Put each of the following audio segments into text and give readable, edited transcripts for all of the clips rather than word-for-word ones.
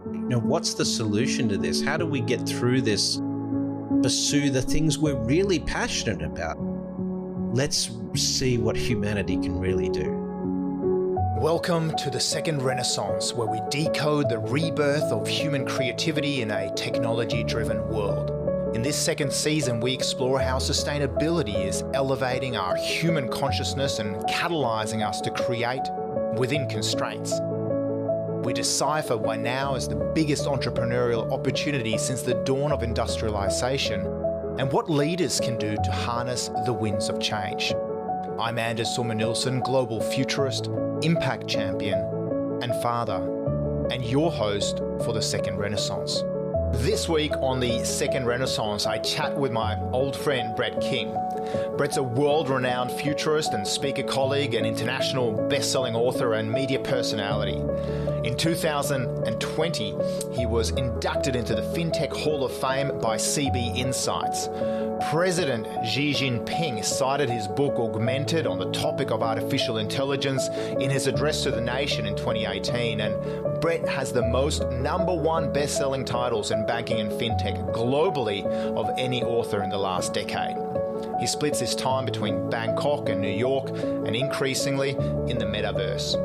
What's the solution to this? How do we get through this, pursue the things we're really passionate about? Let's see what humanity can really do. Welcome to the Second Renaissance, where we decode the rebirth of human creativity in a technology-driven world. In this second season, we explore how sustainability is elevating our human consciousness and catalyzing us to create within constraints. We decipher why now is the biggest entrepreneurial opportunity since the dawn of industrialization, and what leaders can do to harness the winds of change. I'm Sorman-Nilsson, global futurist, impact champion, and father, and your host for the Second Renaissance. This week on the Second Renaissance, I chat with my old friend Brett King. Brett's a world-renowned futurist and speaker colleague, an international best-selling author and media personality. In 2020, he was inducted into the Fintech Hall of Fame by CB Insights. President Xi Jinping cited his book Augmented on the topic of artificial intelligence in his address to the nation in 2018, and Brett has the most #1 best-selling titles in banking and fintech globally of any author in the last decade. He splits his time between Bangkok and New York, and increasingly in the metaverse.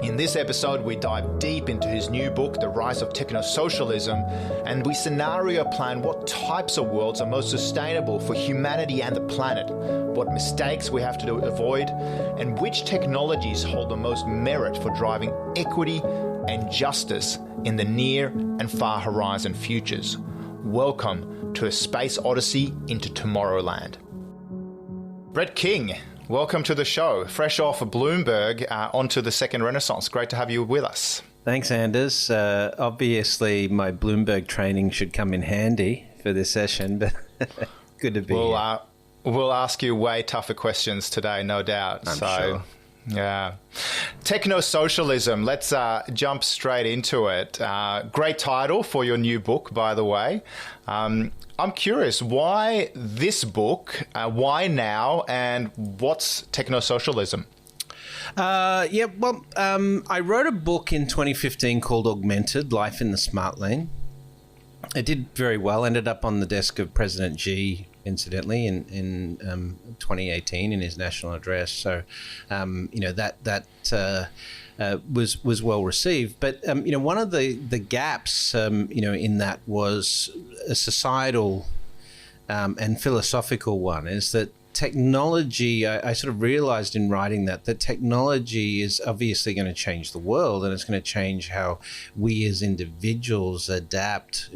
In this episode, we dive deep into his new book, The Rise of Technosocialism, and we scenario plan what types of worlds are most sustainable for humanity and the planet, what mistakes we have to avoid, and which technologies hold the most merit for driving equity and justice in the near and far horizon futures. Welcome to a space odyssey into Tomorrowland. Brett King, welcome to the show. Fresh off of Bloomberg onto the Second Renaissance. Great to have you with us. Thanks, Anders. Obviously, my Bloomberg training should come in handy for this session, but good to be here. We'll ask you way tougher questions today, no doubt. I'm sure. Yeah. Technosocialism. Let's jump straight into it. Great title for your new book, by the way. I'm curious, why this book, why now, and what's technosocialism? I wrote a book in 2015 called Augmented, Life in the Smart Lane. It did very well, ended up on the desk of President Xi, incidentally, in 2018 in his national address. So, was well received. But one of the gaps in that was a societal and philosophical one, is that technology, I sort of realized in writing that technology is obviously going to change the world, and it's going to change how we as individuals adapt.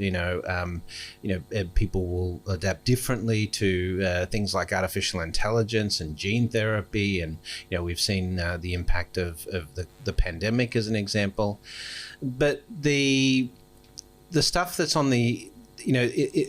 People will adapt differently to things like artificial intelligence and gene therapy, and we've seen the impact of the pandemic as an example. But the stuff that's on the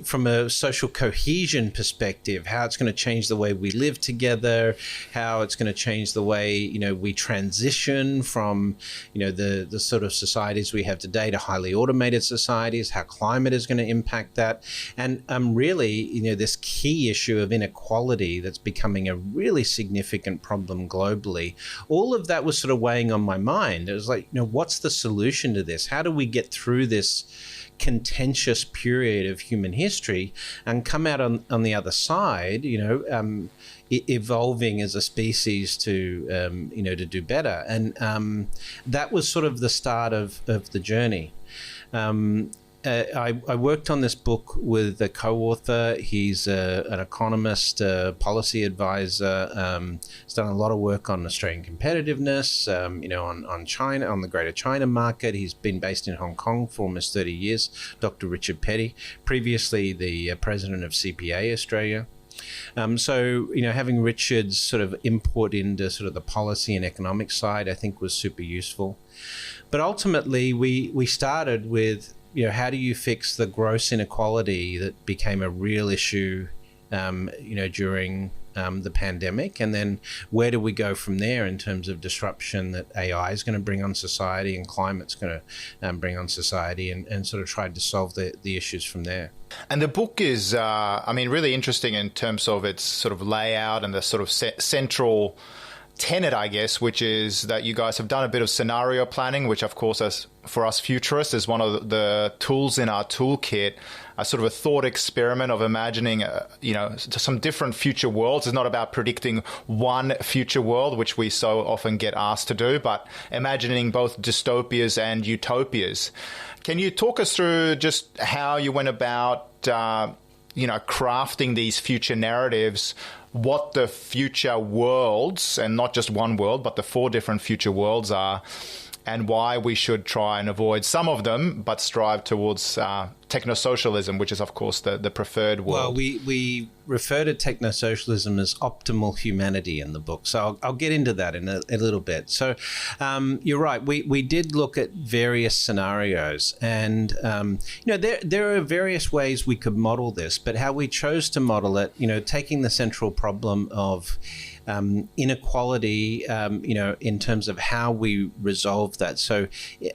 from a social cohesion perspective, how it's going to change the way we live together, how it's going to change the way, we transition from, the sort of societies we have today to highly automated societies, how climate is going to impact that. And really, this key issue of inequality that's becoming a really significant problem globally. All of that was sort of weighing on my mind. It was like, what's the solution to this? How do we get through this contentious period of human history and come out on the other side, evolving as a species to do better. And that was sort of the start of the journey. I worked on this book with a co-author. He's an economist, policy advisor. He's done a lot of work on Australian competitiveness, on China, on the Greater China market. He's been based in Hong Kong for almost 30 years, Dr. Richard Petty, previously the president of CPA Australia. Having Richard's sort of input into sort of the policy and economic side, I think was super useful. But ultimately, we started with, how do you fix the gross inequality that became a real issue, during the pandemic? And then where do we go from there in terms of disruption that AI is going to bring on society and climate's going to bring on society, and sort of tried to solve the issues from there. And the book is, really interesting in terms of its sort of layout and the sort of central tenet, I guess, which is that you guys have done a bit of scenario planning, which, of course, as for us futurists, is one of the tools in our toolkit, a sort of a thought experiment of imagining, some different future worlds. It's not about predicting one future world, which we so often get asked to do, but imagining both dystopias and utopias. Can you talk us through just how you went about, crafting these future narratives, what the future worlds, and not just one world, but the 4 different future worlds are, and why we should try and avoid some of them, but strive towards technosocialism, which is, of course, the preferred world. Well, we refer to technosocialism as optimal humanity in the book. So I'll get into that in a little bit. So you're right. We did look at various scenarios, and there are various ways we could model this, but how we chose to model it, taking the central problem of inequality, in terms of how we resolve that. So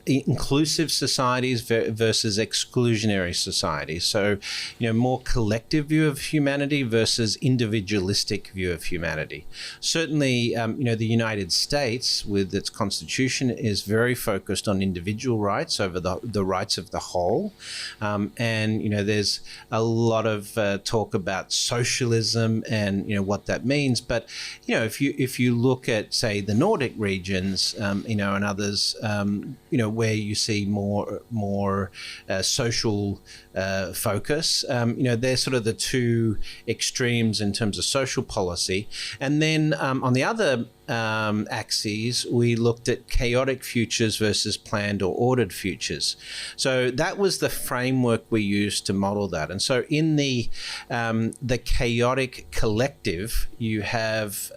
inclusive societies versus exclusionary societies. So, more collective view of humanity versus individualistic view of humanity. Certainly, the United States, with its constitution, is very focused on individual rights over the rights of the whole. There's a lot of talk about socialism and, what that means. But, if you look at, say, the Nordic regions, and others, where you see more social focus, they're sort of the 2 extremes in terms of social policy. And then on the other axes, we looked at chaotic futures versus planned or ordered futures. So that was the framework we used to model that. And so in the chaotic collective, you have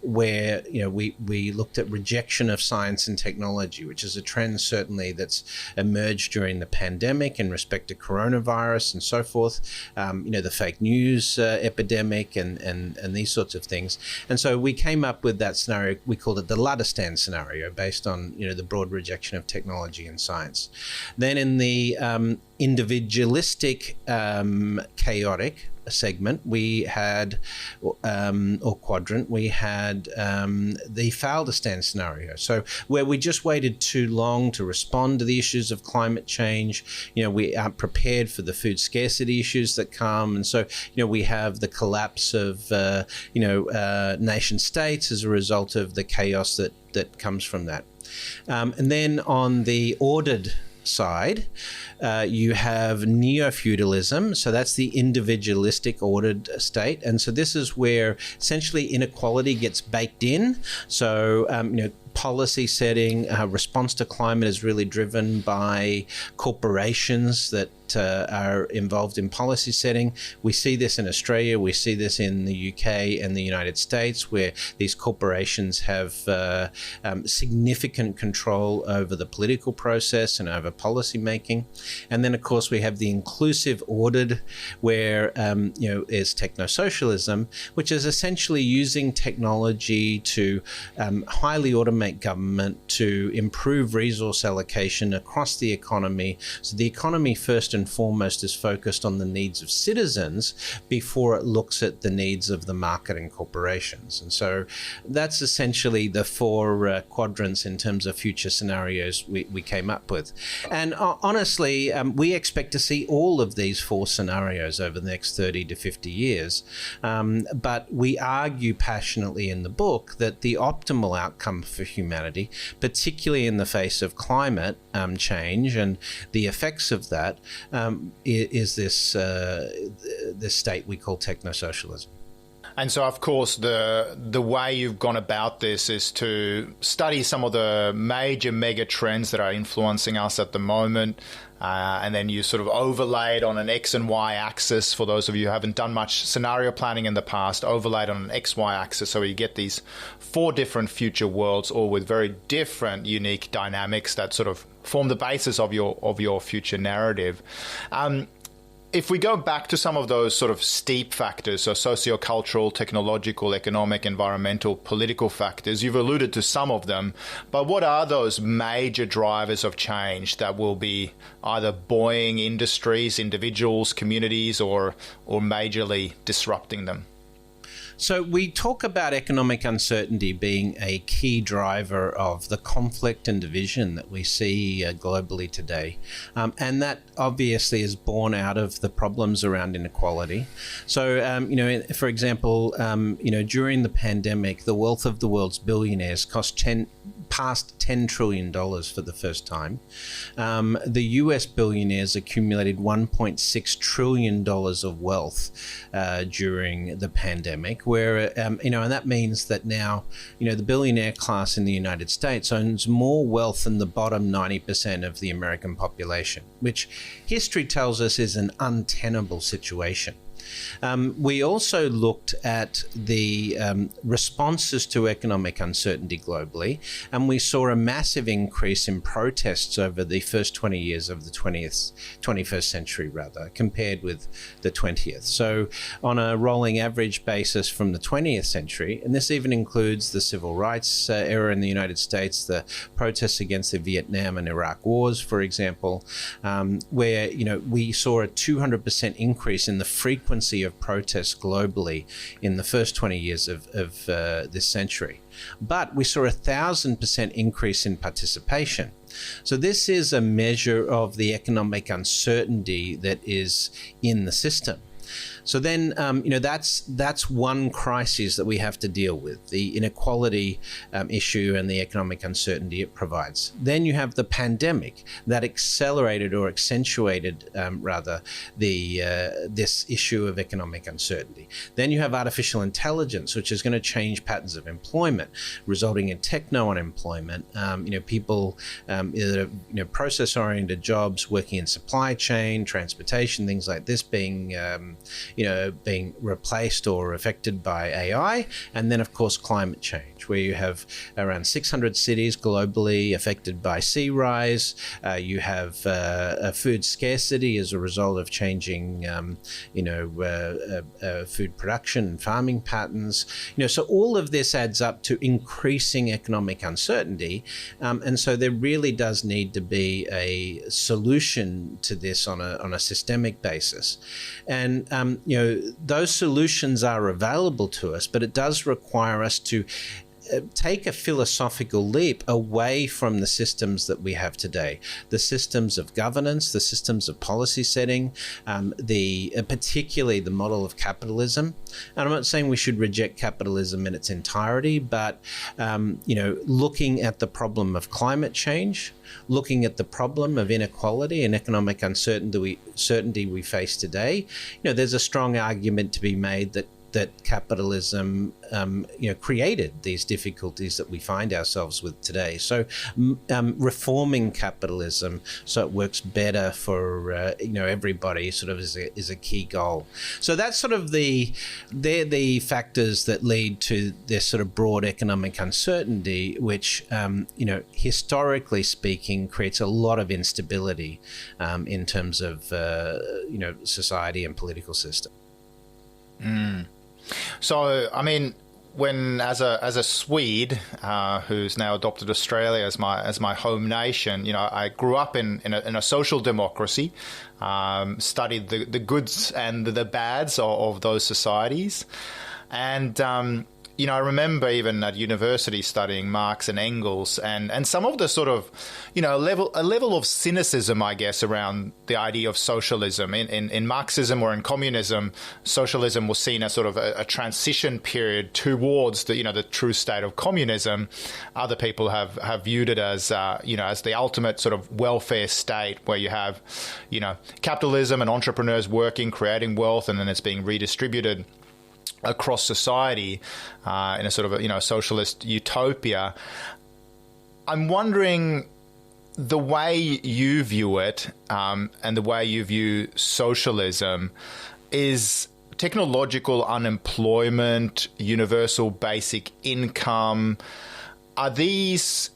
where we looked at rejection of science and technology, which is a trend certainly that's emerged during the pandemic in respect to coronavirus and so forth. The fake news epidemic and these sorts of things. And so we came up with that scenario. We called it the ladder stand scenario, based on the broad rejection of technology and science. Then in the individualistic chaotic segment, we had or quadrant, we had the fail to stand scenario. So where we just waited too long to respond to the issues of climate change, we aren't prepared for the food scarcity issues that come, and so we have the collapse of nation states as a result of the chaos that comes from that. And then on the ordered side, you have neo-feudalism. So that's the individualistic ordered state. And so this is where essentially inequality gets baked in. So, policy setting, response to climate is really driven by corporations that are involved in policy setting. We see this in Australia, we see this in the UK and the United States, where these corporations have significant control over the political process and over policy making. And then, of course, we have the inclusive ordered, where is technosocialism, which is essentially using technology to highly automate government, to improve resource allocation across the economy. So the economy, first and foremost, is focused on the needs of citizens before it looks at the needs of the market and corporations. And so that's essentially the 4 quadrants in terms of future scenarios we came up with. And honestly, we expect to see all of these 4 scenarios over the next 30 to 50 years. But we argue passionately in the book that the optimal outcome for humanity, particularly in the face of climate change and the effects of that, is this state we call technosocialism. And so, of course, the way you've gone about this is to study some of the major mega trends that are influencing us at the moment. And then you sort of overlaid on an X and Y axis, for those of you who haven't done much scenario planning in the past, overlaid on an XY axis. So you get these 4 different future worlds, all with very different, unique dynamics that sort of form the basis of your future narrative. If we go back to some of those sort of steep factors, so sociocultural, technological, economic, environmental, political factors, you've alluded to some of them, but what are those major drivers of change that will be either buoying industries, individuals, communities, or majorly disrupting them? So we talk about economic uncertainty being a key driver of the conflict and division that we see globally today. And that obviously is born out of the problems around inequality. So, for example, during the pandemic, the wealth of the world's billionaires passed $10 trillion for the first time. The US billionaires accumulated $1.6 trillion of wealth during the pandemic, where, and that means that now, the billionaire class in the United States owns more wealth than the bottom 90% of the American population, which history tells us is an untenable situation. We also looked at the responses to economic uncertainty globally, and we saw a massive increase in protests over the first 20 years of the 21st century, compared with the 20th. So on a rolling average basis from the 20th century, and this even includes the civil rights era in the United States, the protests against the Vietnam and Iraq wars, for example, where, we saw a 200% increase in the frequency of protests globally in the first 20 years of this century. But we saw a 1,000% increase in participation. So this is a measure of the economic uncertainty that is in the system. So then, that's one crisis that we have to deal with, the inequality issue and the economic uncertainty it provides. Then you have the pandemic that accelerated or accentuated, this issue of economic uncertainty. Then you have artificial intelligence, which is going to change patterns of employment, resulting in techno-unemployment. People, process-oriented jobs working in supply chain, transportation, things like this being replaced or affected by AI. And then, of course, climate change, where you have around 600 cities globally affected by sea rise. You have food scarcity as a result of changing, food production and farming patterns. So all of this adds up to increasing economic uncertainty. And so there really does need to be a solution to this on a systemic basis. And those solutions are available to us, but it does require us to take a philosophical leap away from the systems that we have today, the systems of governance, the systems of policy setting, particularly the model of capitalism. And I'm not saying we should reject capitalism in its entirety, but looking at the problem of climate change, looking at the problem of inequality and economic uncertainty we face today, there's a strong argument to be made that capitalism, created these difficulties that we find ourselves with today. So, reforming capitalism so it works better for everybody sort of is a key goal. So that's sort of they're the factors that lead to this sort of broad economic uncertainty, which historically speaking creates a lot of instability in terms of society and political system. So, I mean, when as a Swede who's now adopted Australia as my home nation, I grew up in a social democracy, studied the goods and the bads of those societies, and I remember even at university studying Marx and Engels and some of the sort of, a level of cynicism, I guess, around the idea of socialism. In Marxism or in communism, socialism was seen as sort of a transition period towards the true state of communism. Other people have viewed it as, as the ultimate sort of welfare state where you have, capitalism and entrepreneurs working, creating wealth, and then it's being redistributed across society in a sort of a socialist utopia. I'm wondering the way you view it and the way you view socialism is technological unemployment, universal basic income. Are they just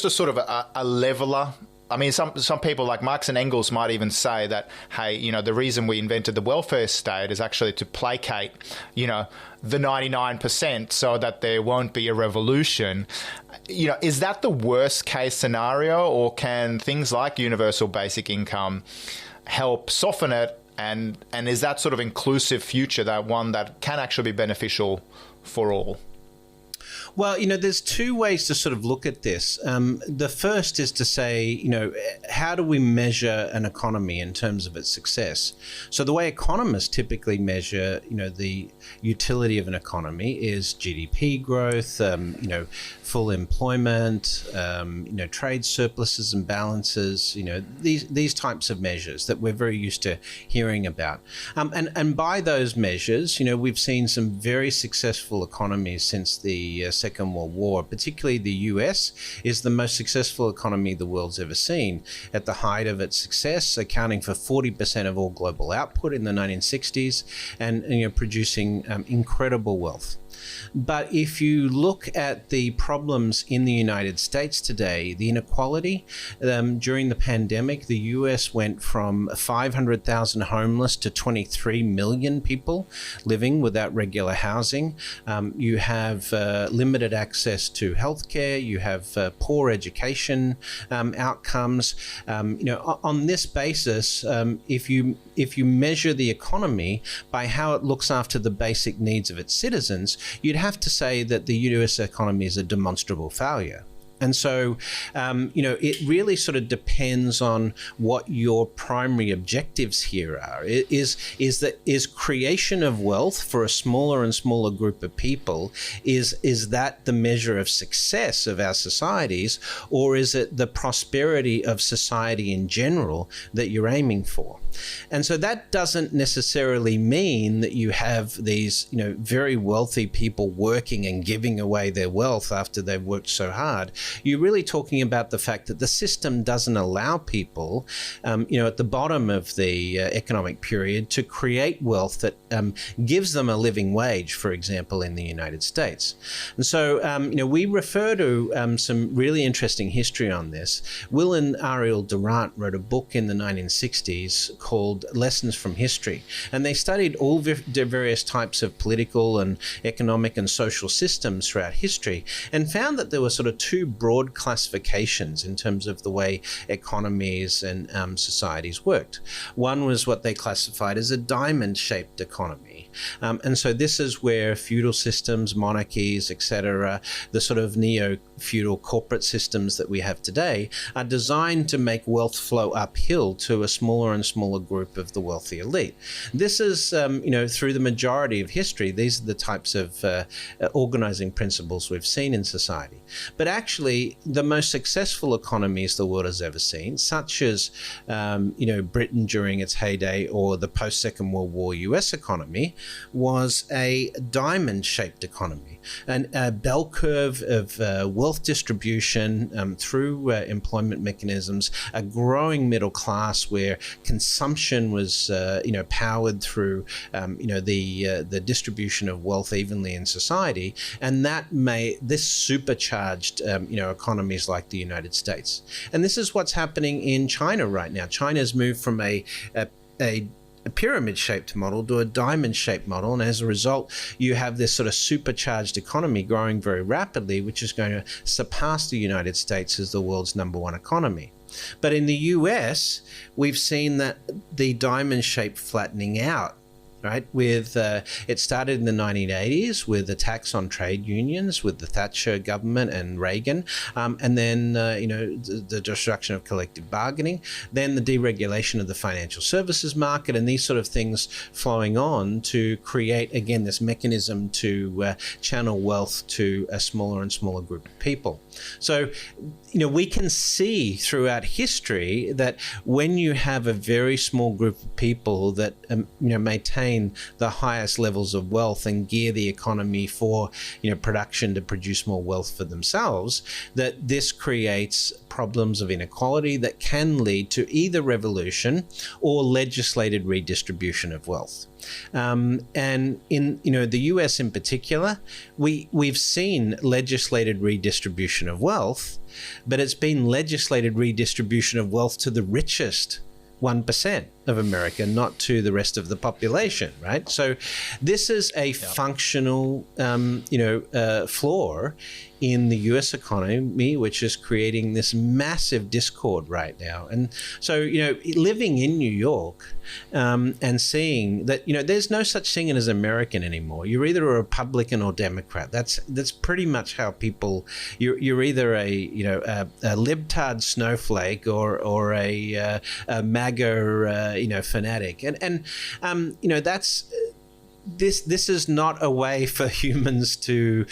a sort of a leveler? I mean, some people like Marx and Engels might even say that, hey, the reason we invented the welfare state is actually to placate, the 99% so that there won't be a revolution. Is that the worst case scenario, or can things like universal basic income help soften it And is that sort of inclusive future that one that can actually be beneficial for all? Well, there's two ways to sort of look at this. The first is to say, how do we measure an economy in terms of its success? So the way economists typically measure, the utility of an economy is GDP growth, full employment, trade surpluses and balances, these types of measures that we're very used to hearing about. And by those measures, we've seen some very successful economies since the Second World War. Particularly the US is the most successful economy the world's ever seen. At the height of its success, accounting for 40% of all global output in the 1960s, and producing incredible wealth. But if you look at the problems in the United States today, the inequality, during the pandemic, the US went from 500,000 homeless to 23 million people living without regular housing. You have limited access to healthcare. You have poor education outcomes. On this basis, if you measure the economy by how it looks after the basic needs of its citizens, you'd have to say that the US economy is a demonstrable failure. And so, it really sort of depends on what your primary objectives here are. Is creation of wealth for a smaller and smaller group of people, is that the measure of success of our societies, or is it the prosperity of society in general that you're aiming for? And so that doesn't necessarily mean that you have these, very wealthy people working and giving away their wealth after they've worked so hard. You're really talking about the fact that the system doesn't allow people, at the bottom of the economic period, to create wealth that gives them a living wage, for example, in the United States. And so, we refer to some really interesting history on this. Will and Ariel Durant wrote a book in the 1960s called Lessons from History, and they studied all various types of political and economic and social systems throughout history, and found that there were sort of two broad classifications in terms of the way economies and societies worked. One was what they classified as a diamond-shaped economy. And so this is where feudal systems, monarchies, etc., the sort of neo-feudal corporate systems that we have today are designed to make wealth flow uphill to a smaller and smaller group of the wealthy elite. This is, through the majority of history, these are the types of organizing principles we've seen in society. But actually, the most successful economies the world has ever seen, such as, Britain during its heyday or the post-Second World War US economy, was a diamond-shaped economy, and a bell curve of wealth distribution through employment mechanisms, a growing middle class where consumption was, powered through, the distribution of wealth evenly in society, and this supercharged, economies like the United States. And this is what's happening in China right now. China's moved from a pyramid-shaped model to a diamond-shaped model, and as a result, you have this sort of supercharged economy growing very rapidly, which is going to surpass the United States as the world's #1 economy. But in the US, we've seen that the diamond shape flattening out. Right, it started in the 1980s with attacks on trade unions with the Thatcher government and Reagan, and then the destruction of collective bargaining, then the deregulation of the financial services market, and these sort of things flowing on to create again this mechanism to channel wealth to a smaller and smaller group of people. So, we can see throughout history that when you have a very small group of people that maintain the highest levels of wealth and gear the economy for production to produce more wealth for themselves, that this creates problems of inequality that can lead to either revolution or legislated redistribution of wealth. And in the US in particular, we've seen legislated redistribution of wealth, but it's been legislated redistribution of wealth to the richest 1% of America, not to the rest of the population, right? So this is a functional, flaw in the US economy, which is creating this massive discord right now. And so, living in New York and seeing that, there's no such thing as American anymore. You're either a Republican or Democrat. That's pretty much how people, you're either a libtard snowflake or a MAGA, fanatic. And that's... This is not a way for humans to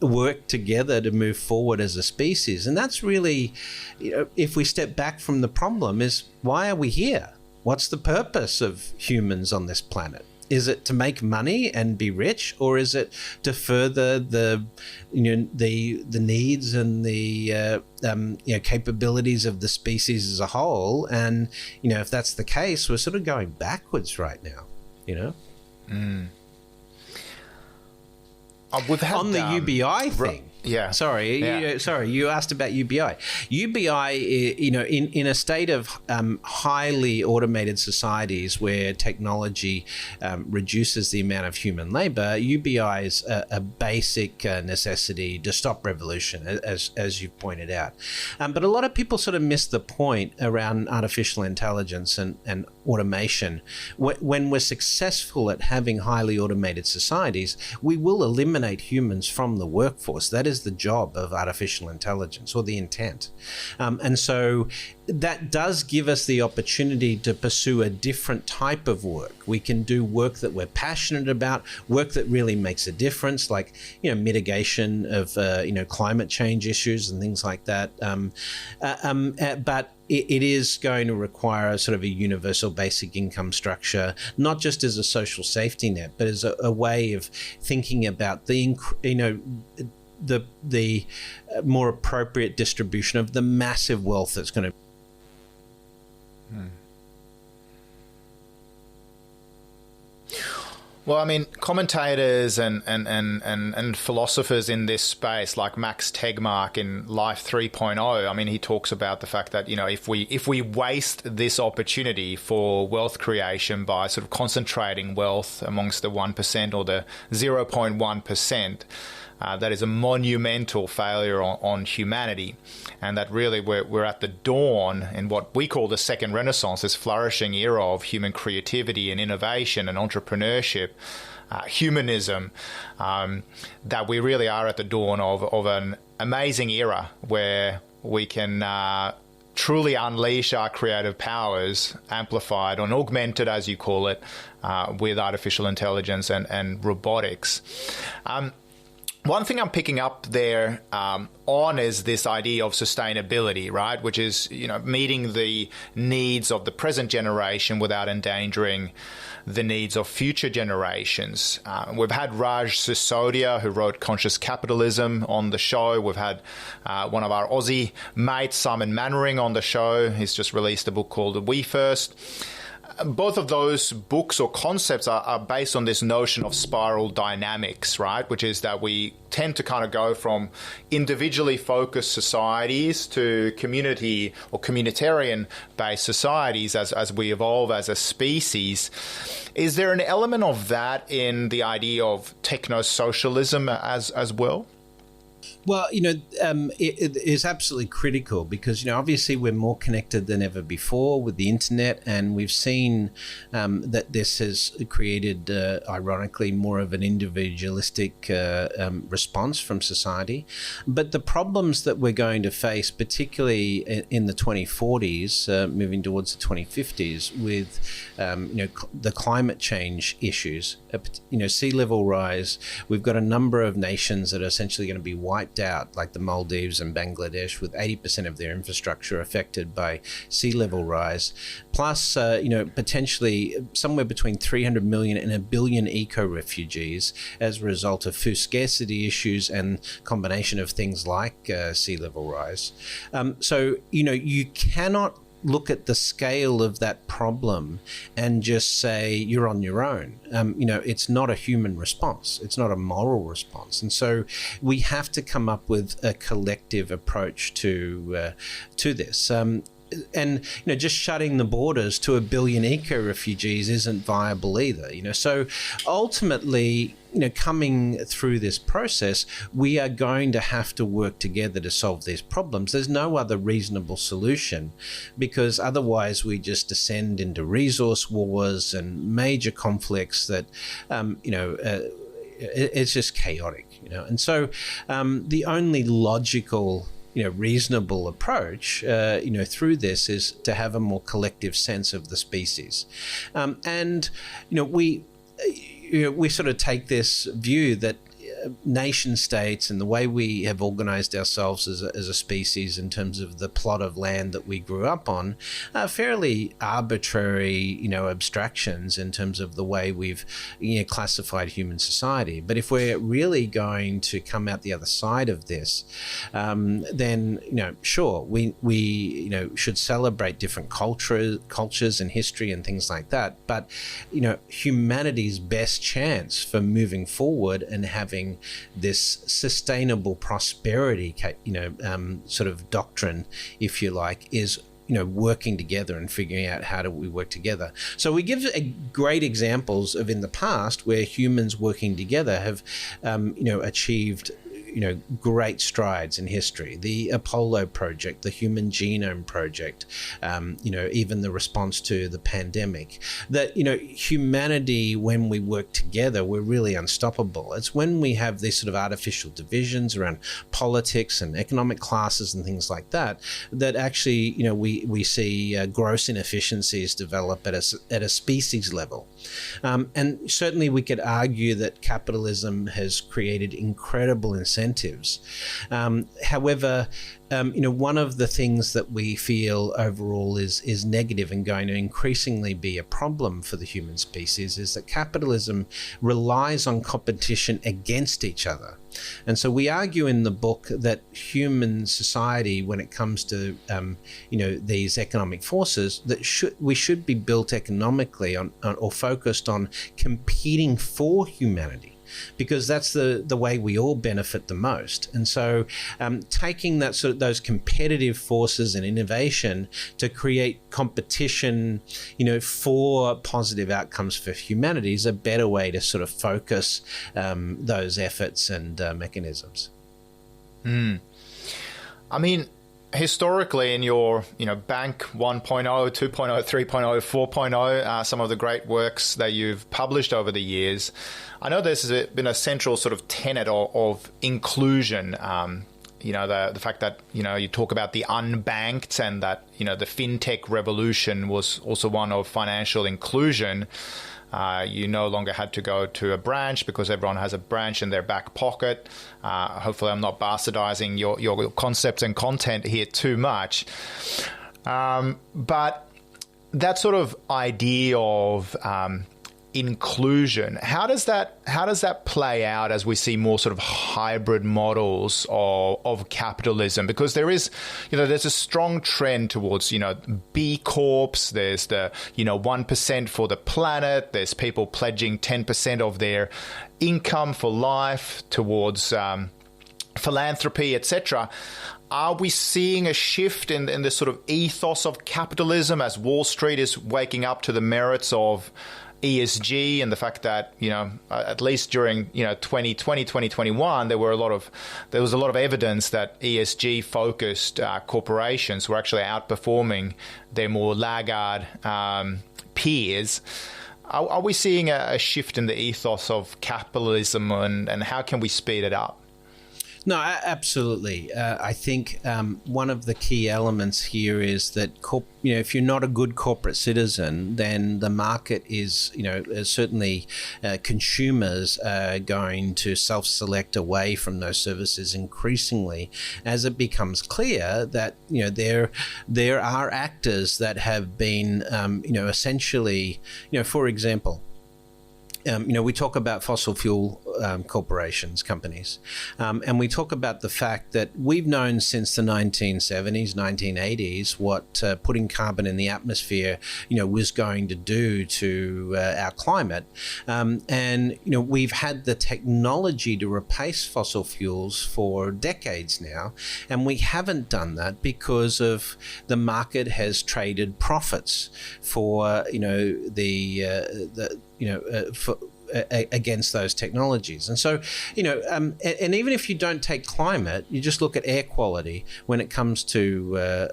work together to move forward as a species. And that's really, if we step back from the problem, is why are we here? What's the purpose of humans on this planet? Is it to make money and be rich, or is it to further the needs and the capabilities of the species as a whole? And if that's the case, we're sort of going backwards right now. We've had, on the UBI thing. Yeah. Sorry, you asked about UBI. UBI, in a state of highly automated societies where technology reduces the amount of human labor, UBI is a basic necessity to stop revolution, as you've pointed out. But a lot of people sort of miss the point around artificial intelligence and automation. When we're successful at having highly automated societies, we will eliminate humans from the workforce. That is the job of artificial intelligence, or the intent. And so that does give us the opportunity to pursue a different type of work. We can do work that we're passionate about, work that really makes a difference, like mitigation of climate change issues and things like that. But it is going to require a sort of a universal basic income structure, not just as a social safety net, but as a way of thinking about the more appropriate distribution of the massive wealth that's going to. Well, I mean, commentators and philosophers in this space, like Max Tegmark in Life 3.0, I mean, he talks about the fact that, if we waste this opportunity for wealth creation by sort of concentrating wealth amongst the 1% or the 0.1%, that is a monumental failure on humanity, and that really we're at the dawn in what we call the second Renaissance, this flourishing era of human creativity and innovation and entrepreneurship, humanism, that we really are at the dawn of an amazing era where we can truly unleash our creative powers, amplified and augmented, as you call it, with artificial intelligence and robotics. One thing I'm picking up there on is this idea of sustainability, right? Which is, meeting the needs of the present generation without endangering the needs of future generations. We've had Raj Sisodia, who wrote Conscious Capitalism, on the show. We've had one of our Aussie mates, Simon Mannering, on the show. He's just released a book called We First. Both of those books or concepts are based on this notion of spiral dynamics, right? Which is that we tend to kind of go from individually focused societies to community or communitarian-based societies as we evolve as a species. Is there an element of that in the idea of technosocialism as well? Well, it is absolutely critical because, obviously we're more connected than ever before with the internet, and we've seen that this has created, ironically, more of an individualistic response from society. But the problems that we're going to face, particularly in the 2040s, moving towards the 2050s, with the climate change issues, sea level rise, we've got a number of nations that are essentially going to be wiped out, like the Maldives and Bangladesh, with 80% of their infrastructure affected by sea level rise. Plus, potentially somewhere between 300 million and 1 billion eco-refugees as a result of food scarcity issues and combination of things like sea level rise. So, you cannot look at the scale of that problem and just say you're on your own. It's not a human response. It's not a moral response. And so we have to come up with a collective approach to this. and just shutting the borders to 1 billion eco-refugees isn't viable either. So ultimately, coming through this process, we are going to have to work together to solve these problems. There's no other reasonable solution, because otherwise we just descend into resource wars and major conflicts that, it's just chaotic, And so the only logical reasonable approach, through this is to have a more collective sense of the species. We sort of take this view that nation states and the way we have organized ourselves as a species in terms of the plot of land that we grew up on are fairly arbitrary, abstractions in terms of the way we've classified human society. But if we're really going to come out the other side of this, then sure, we should celebrate different cultures and history and things like that. But humanity's best chance for moving forward and having this sustainable prosperity, sort of doctrine, if you like, is working together and figuring out how do we work together. So we give great examples of in the past where humans working together have, achieved great strides in history. The Apollo project, the Human Genome Project, even the response to the pandemic. That, humanity, when we work together, we're really unstoppable. It's when we have these sort of artificial divisions around politics and economic classes and things like that, that actually, we see gross inefficiencies develop at a species level. And certainly we could argue that capitalism has created incredible incentives. However, one of the things that we feel overall is negative and going to increasingly be a problem for the human species is that capitalism relies on competition against each other. And so we argue in the book that human society, when it comes to these economic forces, that we should be built economically on or focused on competing for humanity, because that's the way we all benefit the most. And so taking that those competitive forces and innovation to create competition, for positive outcomes for humanity is a better way to sort of focus those efforts and mechanisms. I mean, historically in your, Bank 1.0, 2.0, 3.0, 4.0, some of the great works that you've published over the years, I know this has been a central sort of tenet of inclusion. The fact that, you talk about the unbanked and that, the fintech revolution was also one of financial inclusion. You no longer had to go to a branch because everyone has a branch in their back pocket. Hopefully I'm not bastardizing your concepts and content here too much. But that sort of idea of inclusion, how does that play out as we see more sort of hybrid models of capitalism? Because there is, there's a strong trend towards, B Corps. There's the, 1% for the planet. There's people pledging 10% of their income for life towards philanthropy, etc. Are we seeing a shift in the sort of ethos of capitalism as Wall Street is waking up to the merits of ESG and the fact that, at least during, 2020, 2021, there was a lot of evidence that ESG focused corporations were actually outperforming their more laggard peers. Are we seeing a shift in the ethos of capitalism, and how can we speed it up? No, absolutely. I think one of the key elements here is that if you're not a good corporate citizen, then the market is, certainly consumers are going to self-select away from those services increasingly as it becomes clear that, there are actors that have been, essentially, for example, we talk about fossil fuel corporations, companies. And we talk about the fact that we've known since the 1970s, 1980s, what putting carbon in the atmosphere, was going to do to our climate. And we've had the technology to replace fossil fuels for decades now, and we haven't done that because of the market has traded profits for against those technologies. And so, and even if you don't take climate, you just look at air quality when it comes to,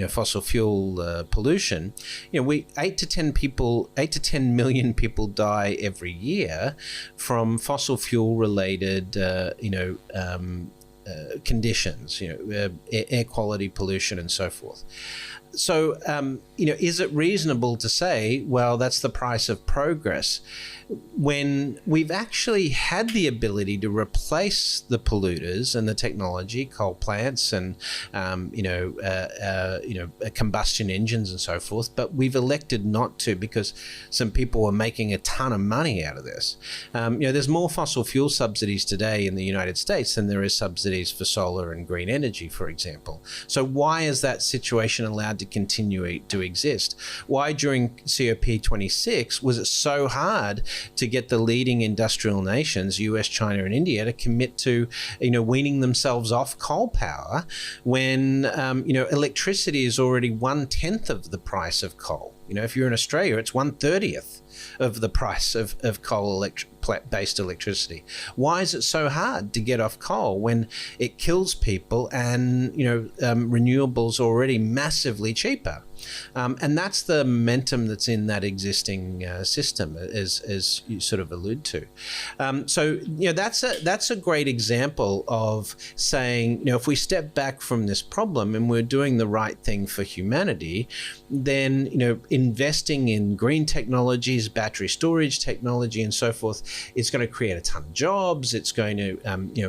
fossil fuel pollution. 8 to 10 million people die every year from fossil fuel related, conditions, air quality, pollution, and so forth. So, is it reasonable to say, well, that's the price of progress, when we've actually had the ability to replace the polluters and the technology, coal plants and, combustion engines and so forth, but we've elected not to because some people are making a ton of money out of this. There's more fossil fuel subsidies today in the United States than there is subsidies for solar and green energy, for example. So why is that situation allowed to continue to exist? Why during COP26 was it so hard to get the leading industrial nations, US, China, and India, to commit to, weaning themselves off coal power when, electricity is already 1/10 of the price of coal? If you're in Australia, it's 1/30th of the price of coal-based electricity. Why is it so hard to get off coal when it kills people and, renewables are already massively cheaper? And that's the momentum that's in that existing system, as you sort of allude to. So that's a great example of saying, if we step back from this problem and we're doing the right thing for humanity, then investing in green technologies, battery storage technology, and so forth, it's going to create a ton of jobs. It's going to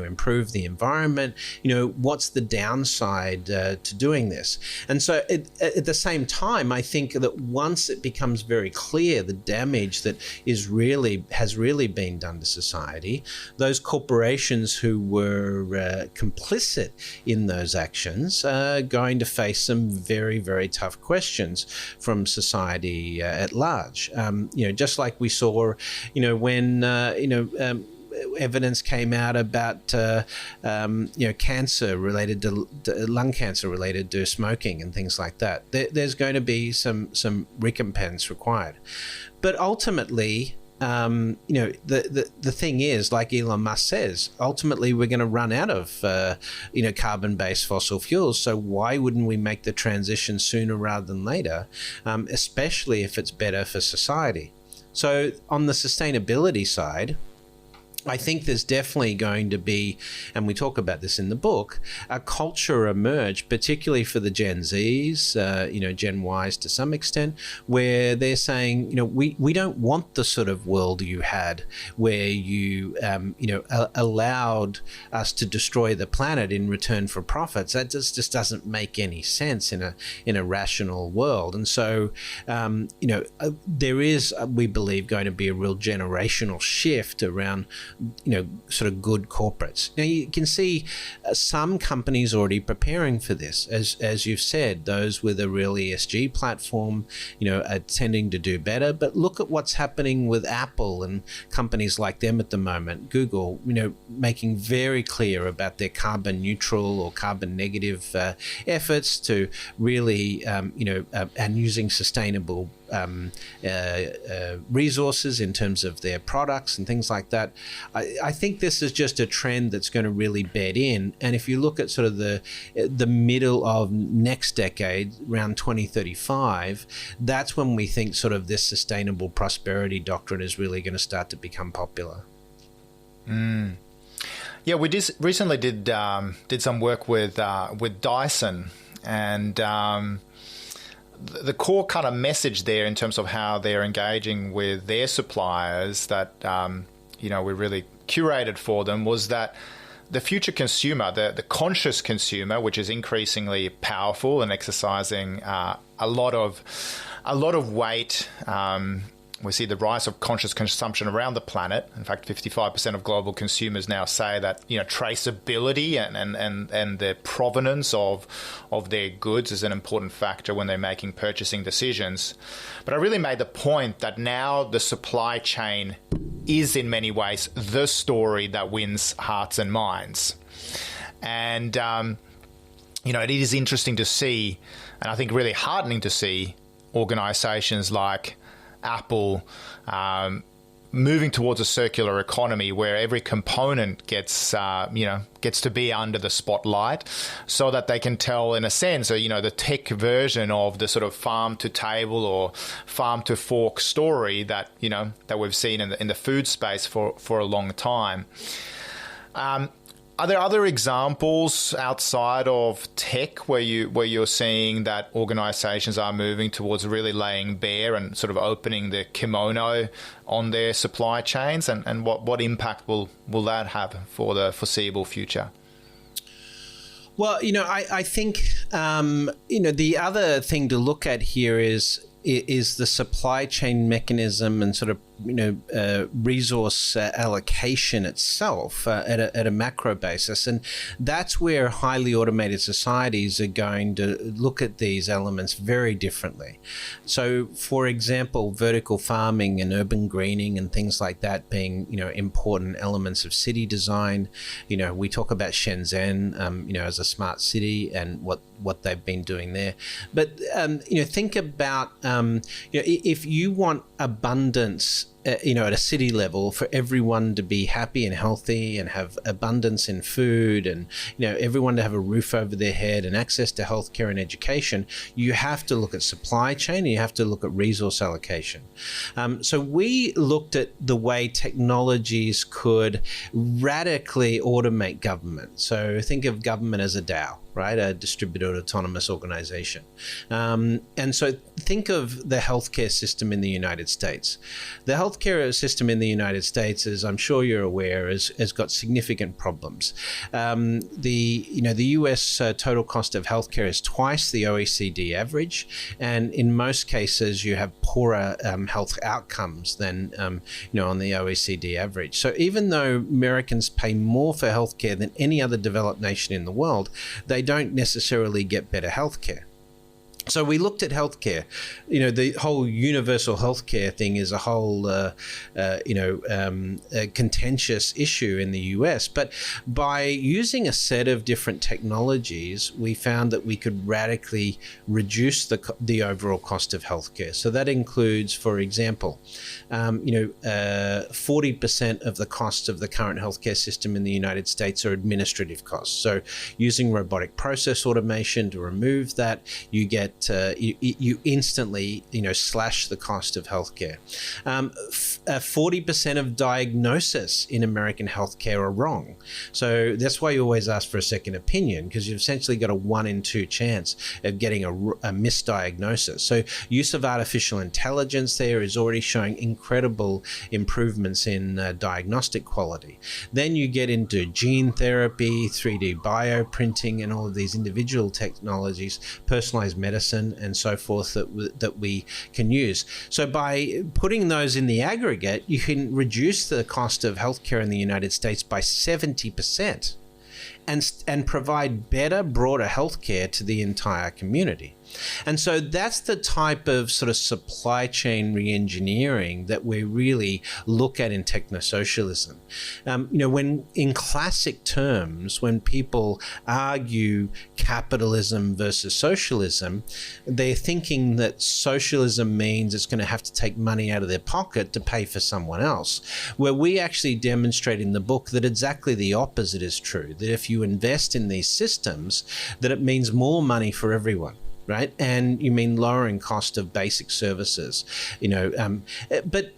improve the environment. What's the downside to doing this? And so at the same time, I think that once it becomes very clear the damage that has really been done to society, those corporations who were complicit in those actions are going to face some very, very tough questions from society at large. Just like we saw, when evidence came out about cancer related to lung cancer related to smoking and things like that. There's going to be some recompense required, but ultimately, the thing is, like Elon Musk says, ultimately we're going to run out of carbon-based fossil fuels. So why wouldn't we make the transition sooner rather than later, especially if it's better for society? So on the sustainability side, I think there's definitely going to be, and we talk about this in the book, a culture emerge, particularly for the Gen Zs, Gen Ys to some extent, where they're saying, we don't want the sort of world you had where you, allowed us to destroy the planet in return for profits. That just doesn't make any sense in a rational world. And so, there is, we believe, going to be a real generational shift around sort of good corporates. Now you can see some companies already preparing for this, as you've said, those with a real ESG platform, are tending to do better. But look at what's happening with Apple and companies like them at the moment. Google, making very clear about their carbon neutral or carbon negative efforts to really, and using sustainable resources in terms of their products and things like that. I think this is just a trend that's going to really bed in. And if you look at sort of the middle of next decade, around 2035, that's when we think sort of this sustainable prosperity doctrine is really going to start to become popular. Yeah, we recently did some work with Dyson, and the core kind of message there in terms of how they're engaging with their suppliers that we really curated for them was that the future consumer, the conscious consumer, which is increasingly powerful and exercising a lot of weight We see the rise of conscious consumption around the planet. In fact, 55% of global consumers now say that traceability and the provenance of their goods is an important factor when they're making purchasing decisions. But I really made the point that now the supply chain is in many ways the story that wins hearts and minds. And it is interesting to see, and I think really heartening to see, organizations like Apple moving towards a circular economy where every component gets to be under the spotlight, so that they can tell, in a sense, the tech version of the sort of farm to table or farm to fork story that we've seen in the food space for a long time. Are there other examples outside of tech where you're seeing that organizations are moving towards really laying bare and sort of opening the kimono on their supply chains, and what impact will that have for the foreseeable future? Well, I think the other thing to look at here is the supply chain mechanism and sort of resource allocation itself at a macro basis. And that's where highly automated societies are going to look at these elements very differently. So, for example, vertical farming and urban greening and things like that being, important elements of city design. We talk about Shenzhen, as a smart city and what they've been doing there. But, think about, if you want abundance at a city level for everyone to be happy and healthy and have abundance in food and, everyone to have a roof over their head and access to healthcare and education, you have to look at supply chain and you have to look at resource allocation. So we looked at the way technologies could radically automate government. So think of government as a DAO, right? A distributed autonomous organization. And so think of the healthcare system in the United States. The healthcare system in the United States, as I'm sure you're aware, has got significant problems. The US total cost of healthcare is twice the OECD average, and in most cases you have poorer health outcomes than on the OECD average. So even though Americans pay more for healthcare than any other developed nation in the world, they don't necessarily get better healthcare. So we looked at healthcare. The whole universal healthcare thing is a whole, contentious issue in the US. But by using a set of different technologies, we found that we could radically reduce the overall cost of healthcare. So that includes, for example, 40% of the costs of the current healthcare system in the United States are administrative costs. So using robotic process automation to remove that, you get you instantly slash the cost of healthcare. 40% of diagnosis in American healthcare are wrong. So that's why you always ask for a second opinion, because you've essentially got a 1 in 2 chance of getting a misdiagnosis. So use of artificial intelligence there is already showing incredible improvements in diagnostic quality. Then you get into gene therapy, 3D bioprinting, and all of these individual technologies, personalized medicine, and so forth that we can use. So by putting those in the aggregate, you can reduce the cost of healthcare in the United States by 70% and provide better, broader healthcare to the entire community. And so that's the type of sort of supply chain re-engineering that we really look at in technosocialism. When in classic terms, when people argue capitalism versus socialism, they're thinking that socialism means it's going to have to take money out of their pocket to pay for someone else, where we actually demonstrate in the book that exactly the opposite is true, that if you invest in these systems, that it means more money for everyone. Right, and you mean lowering cost of basic services, but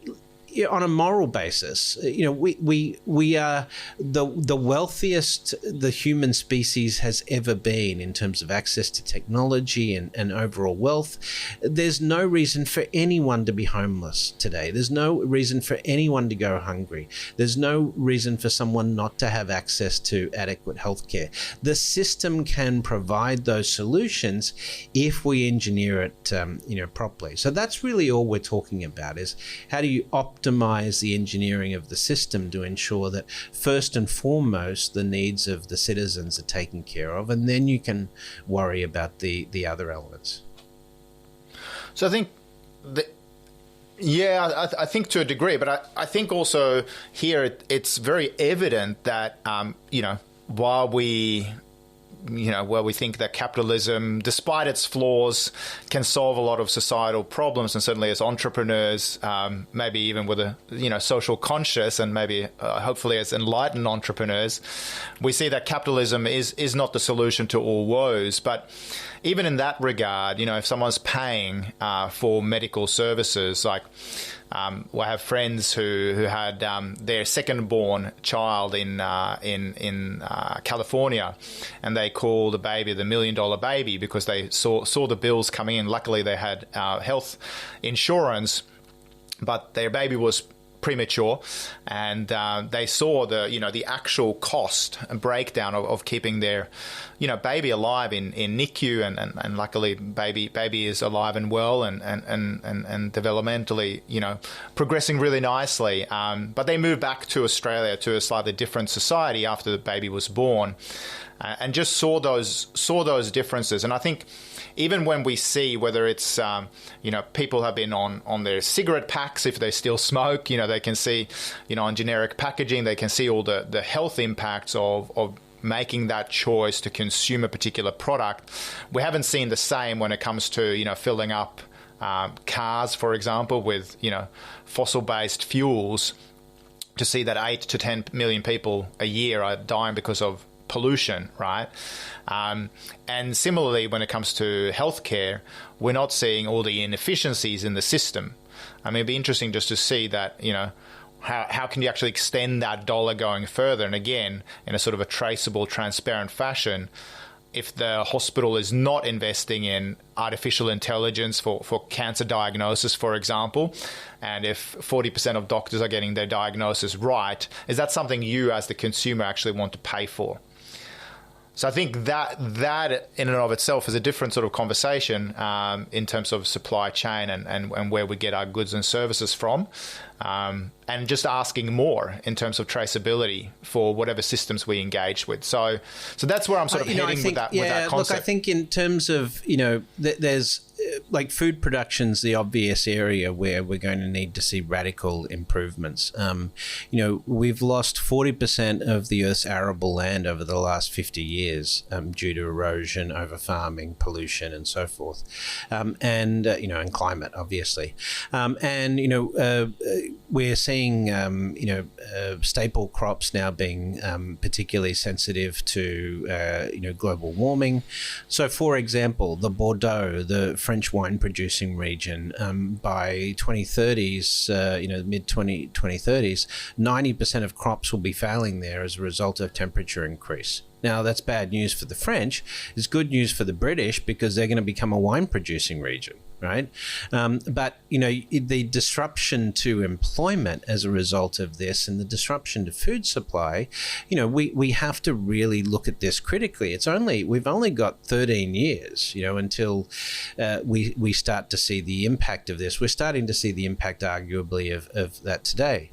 on a moral basis, we are the wealthiest the human species has ever been in terms of access to technology and overall wealth. There's no reason for anyone to be homeless today. There's no reason for anyone to go hungry. There's no reason for someone not to have access to adequate healthcare. The system can provide those solutions if we engineer it, properly. So that's really all we're talking about, is how do you optimize the engineering of the system to ensure that first and foremost the needs of the citizens are taken care of, and then you can worry about the other elements. So I think I think to a degree, but I think also here it's very evident that while we think that capitalism, despite its flaws, can solve a lot of societal problems, and certainly as entrepreneurs, maybe even with a social conscious, and maybe hopefully as enlightened entrepreneurs, we see that capitalism is not the solution to all woes. But even in that regard, if someone's paying for medical services, like I have friends who had their second-born child in California, and they called the baby the $1 million baby because they saw the bills coming in. Luckily, they had health insurance, but their baby was premature, and they saw the actual cost and breakdown of keeping their baby alive in NICU, and luckily baby is alive and well and developmentally progressing really nicely. But they moved back to Australia, to a slightly different society after the baby was born, and just saw those differences. And I think even when we see whether it's people have been on their cigarette packs, if they still smoke, they can see on generic packaging, they can see all the health impacts of making that choice to consume a particular product. We haven't seen the same when it comes to filling up cars, for example, with fossil-based fuels, to see that 8 to 10 million people a year are dying because of pollution, right? And similarly, when it comes to healthcare, we're not seeing all the inefficiencies in the system. I mean, it'd be interesting just to see that, how can you actually extend that dollar going further? And again, in a sort of a traceable, transparent fashion, if the hospital is not investing in artificial intelligence for cancer diagnosis, for example, and if 40% of doctors are getting their diagnosis right, is that something you as the consumer actually want to pay for? So I think that in and of itself is a different sort of conversation in terms of supply chain and where we get our goods and services from, and just asking more in terms of traceability for whatever systems we engage with. So that's where I'm sort of heading with that concept. Look, I think in terms of, there's like food production's the obvious area where we're going to need to see radical improvements. We've lost 40% of the Earth's arable land over the last 50 years due to erosion, over farming, pollution, and so forth, and climate, obviously. We're seeing, staple crops now being particularly sensitive to, global warming. So, for example, the Bordeaux, the French wine producing region, by 2030s, mid-2030s, 90% of crops will be failing there as a result of temperature increase. Now, that's bad news for the French. It's good news for the British because they're going to become a wine-producing region, right? But, the disruption to employment as a result of this and the disruption to food supply, we have to really look at this critically. We've only got 13 years, until we start to see the impact of this. We're starting to see the impact, arguably, of that today.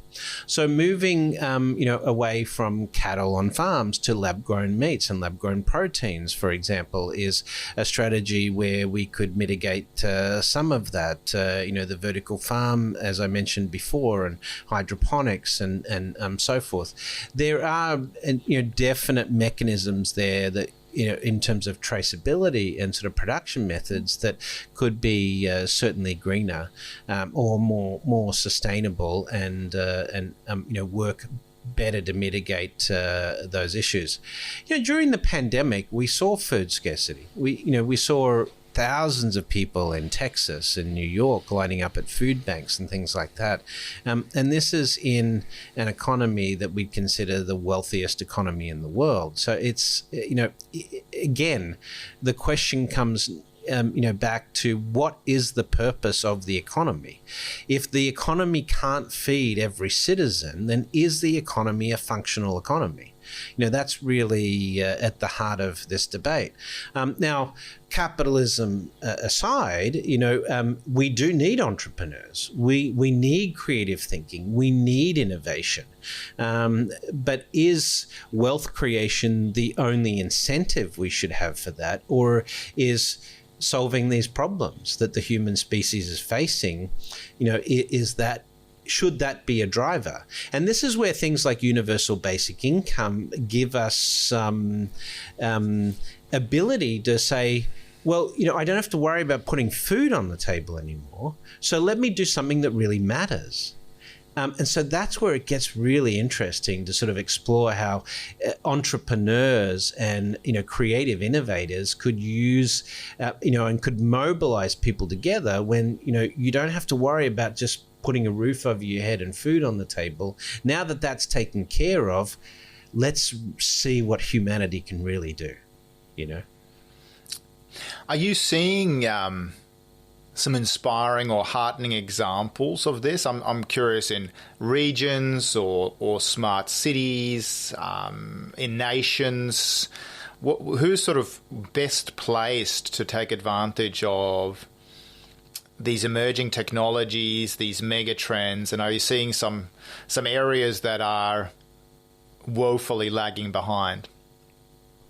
So moving, away from cattle on farms to lab-grown meats and lab-grown proteins, for example, is a strategy where we could mitigate some of that. The vertical farm, as I mentioned before, and hydroponics and so forth. There are, definite mechanisms there that, in terms of traceability and sort of production methods that could be certainly greener or more sustainable and work better to mitigate those issues. During the pandemic, we saw food scarcity. We saw thousands of people in Texas and New York lining up at food banks and things like that. And this is in an economy that we'd consider the wealthiest economy in the world. So it's, again, the question comes back to what is the purpose of the economy? If the economy can't feed every citizen, then is the economy a functional economy? That's really at the heart of this debate. Now, capitalism aside, we do need entrepreneurs. We need creative thinking. We need innovation. But is wealth creation the only incentive we should have for that, or is solving these problems that the human species is facing, should that be a driver? And this is where things like universal basic income give us some ability to say, well, I don't have to worry about putting food on the table anymore. So let me do something that really matters. And so that's where it gets really interesting to sort of explore how entrepreneurs and, creative innovators could use, and could mobilize people together when, you don't have to worry about just putting a roof over your head and food on the table. Now that that's taken care of, let's see what humanity can really do, Are you seeing some inspiring or heartening examples of this? I'm curious in regions or smart cities, in nations. Who's sort of best placed to take advantage of these emerging technologies, these mega trends? And are you seeing some areas that are woefully lagging behind?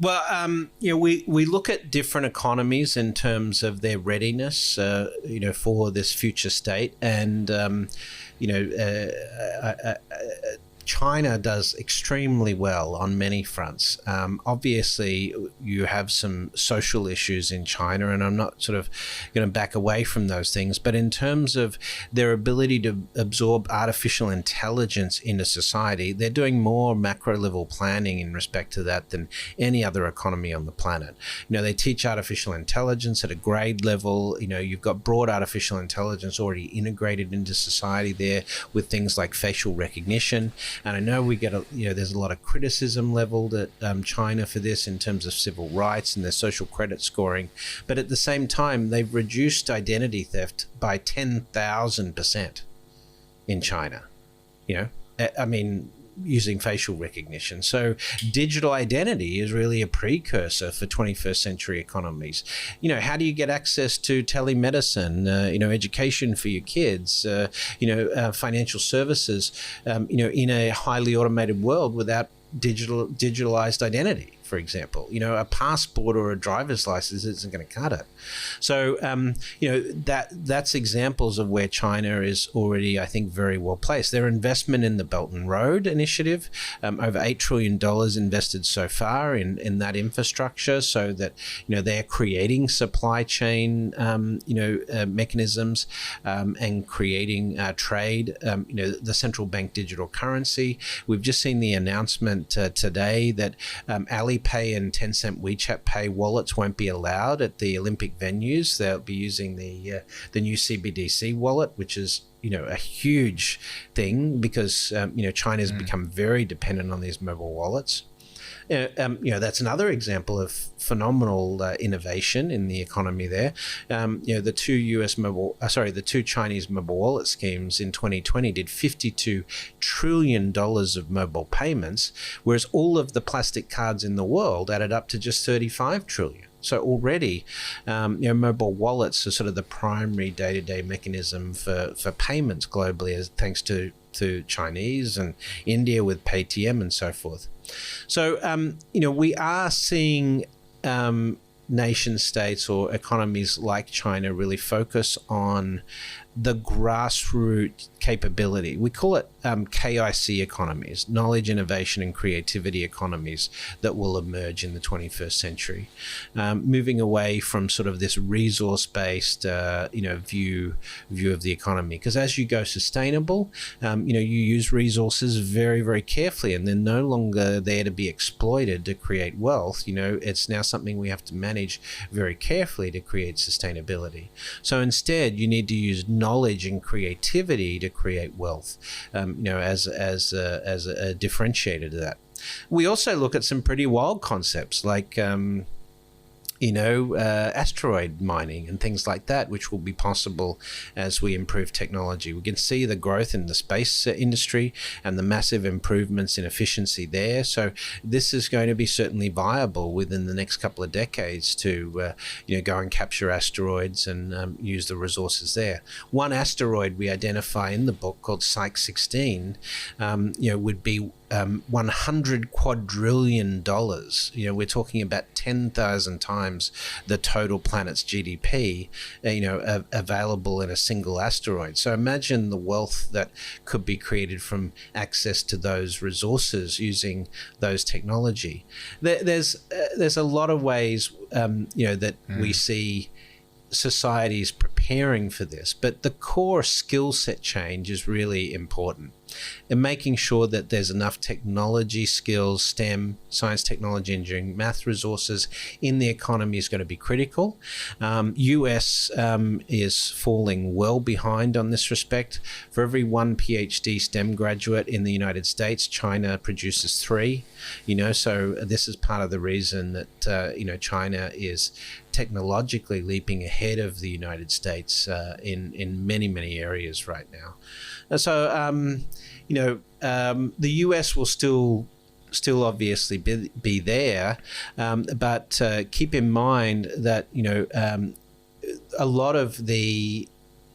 Well, we look at different economies in terms of their readiness, for this future state, and China does extremely well on many fronts. Obviously, you have some social issues in China, and I'm not sort of going to back away from those things. But in terms of their ability to absorb artificial intelligence into society, they're doing more macro-level planning in respect to that than any other economy on the planet. They teach artificial intelligence at a grade level. You've got broad artificial intelligence already integrated into society there with things like facial recognition. And I know we get there's a lot of criticism leveled at China for this in terms of civil rights and their social credit scoring. But at the same time, they've reduced identity theft by 10,000% in China, using facial recognition. So digital identity is really a precursor for 21st century economies. How do you get access to telemedicine, education for your kids, financial services, in a highly automated world without digitalized identity? For example, a passport or a driver's license isn't going to cut it. So, that's examples of where China is already, I think, very well placed. Their investment in the Belt and Road Initiative, over $8 trillion invested so far in that infrastructure, so that, they're creating supply chain, mechanisms, and creating trade, the central bank digital currency. We've just seen the announcement today that Alipay and Tencent WeChat Pay wallets won't be allowed at the Olympic venues. They'll be using the new CBDC wallet, which is a huge thing because China's become very dependent on these mobile wallets. That's another example of phenomenal innovation in the economy there. The two Chinese mobile wallet schemes in 2020 did $52 trillion of mobile payments, whereas all of the plastic cards in the world added up to just 35 trillion. So already, mobile wallets are sort of the primary day-to-day mechanism for payments globally, thanks to Chinese and India with Paytm and so forth. So, we are seeing nation states or economies like China really focus on the grassroots capability. We call it KIC economies, knowledge, innovation, and creativity economies that will emerge in the 21st century, moving away from sort of this resource-based, view of the economy. Because as you go sustainable, you use resources very, very carefully, and they're no longer there to be exploited to create wealth. It's now something we have to manage manage very carefully to create sustainability. So instead, you need to use knowledge and creativity to create wealth, as a differentiator to that. We also look at some pretty wild concepts like asteroid mining and things like that, which will be possible as we improve technology. We can see the growth in the space industry and the massive improvements in efficiency there. So this is going to be certainly viable within the next couple of decades to go and capture asteroids and use the resources there. One asteroid we identify in the book, called Psyche 16, would be $100 quadrillion. We're talking about 10,000 times the total planet's GDP, available in a single asteroid. So imagine the wealth that could be created from access to those resources using those technology. There's a lot of ways, that we see societies preparing for this, but the core skill set change is really important. And making sure that there's enough technology skills, STEM, science, technology, engineering, math resources in the economy is going to be critical. US is falling well behind on this respect. For every one PhD STEM graduate in the United States, China produces 3. So this is part of the reason that China is technologically leaping ahead of the United States in many, many areas right now. So the US will still obviously be there, but keep in mind that a lot of the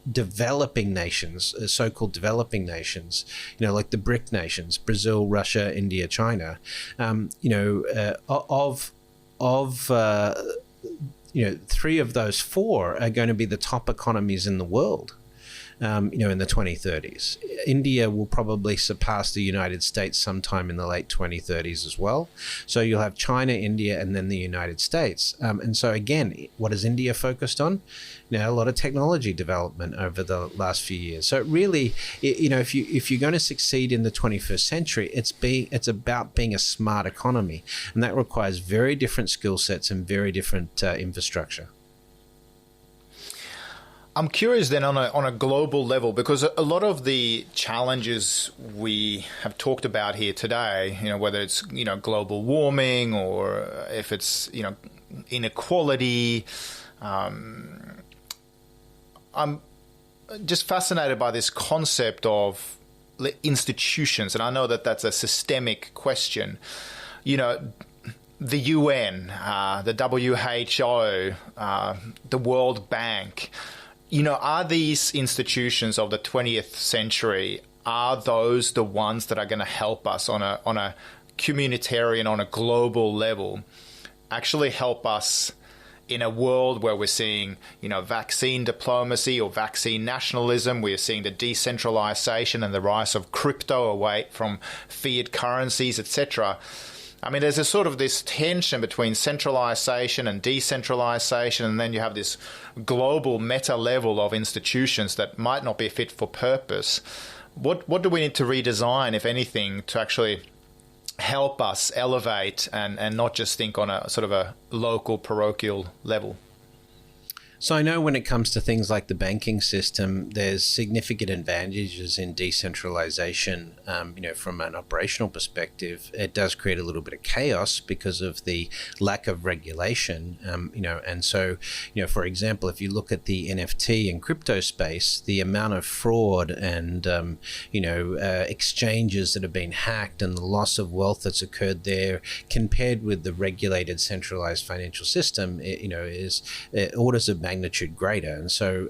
developing nations, so-called developing nations, like the BRIC nations, Brazil, Russia, India, China, three of those 4 are going to be the top economies in the world. In the 2030s. India will probably surpass the United States sometime in the late 2030s as well. So you'll have China, India, and then the United States. And so again, what is India focused on? A lot of technology development over the last few years. So it really, if you're going to succeed in the 21st century, it's about being a smart economy, and that requires very different skill sets and very different infrastructure. I'm curious then on a global level, because a lot of the challenges we have talked about here today, whether it's, global warming or if it's, inequality, I'm just fascinated by this concept of institutions. And I know that that's a systemic question. The UN, the WHO, the World Bank, are these institutions of the 20th century, are those the ones that are going to help us on a communitarian, on a global level, actually help us in a world where we're seeing, vaccine diplomacy or vaccine nationalism? We're seeing the decentralization and the rise of crypto away from fiat currencies, etc. I mean, there's a sort of this tension between centralization and decentralization, and then you have this global meta level of institutions that might not be fit for purpose. What do we need to redesign, if anything, to actually help us elevate and not just think on a sort of a local parochial level? So I know when it comes to things like the banking system, there's significant advantages in decentralization. From an operational perspective, it does create a little bit of chaos because of the lack of regulation. And so, for example, if you look at the NFT and crypto space, the amount of fraud and, exchanges that have been hacked and the loss of wealth that's occurred there compared with the regulated centralized financial system, is orders of magnitude greater. And so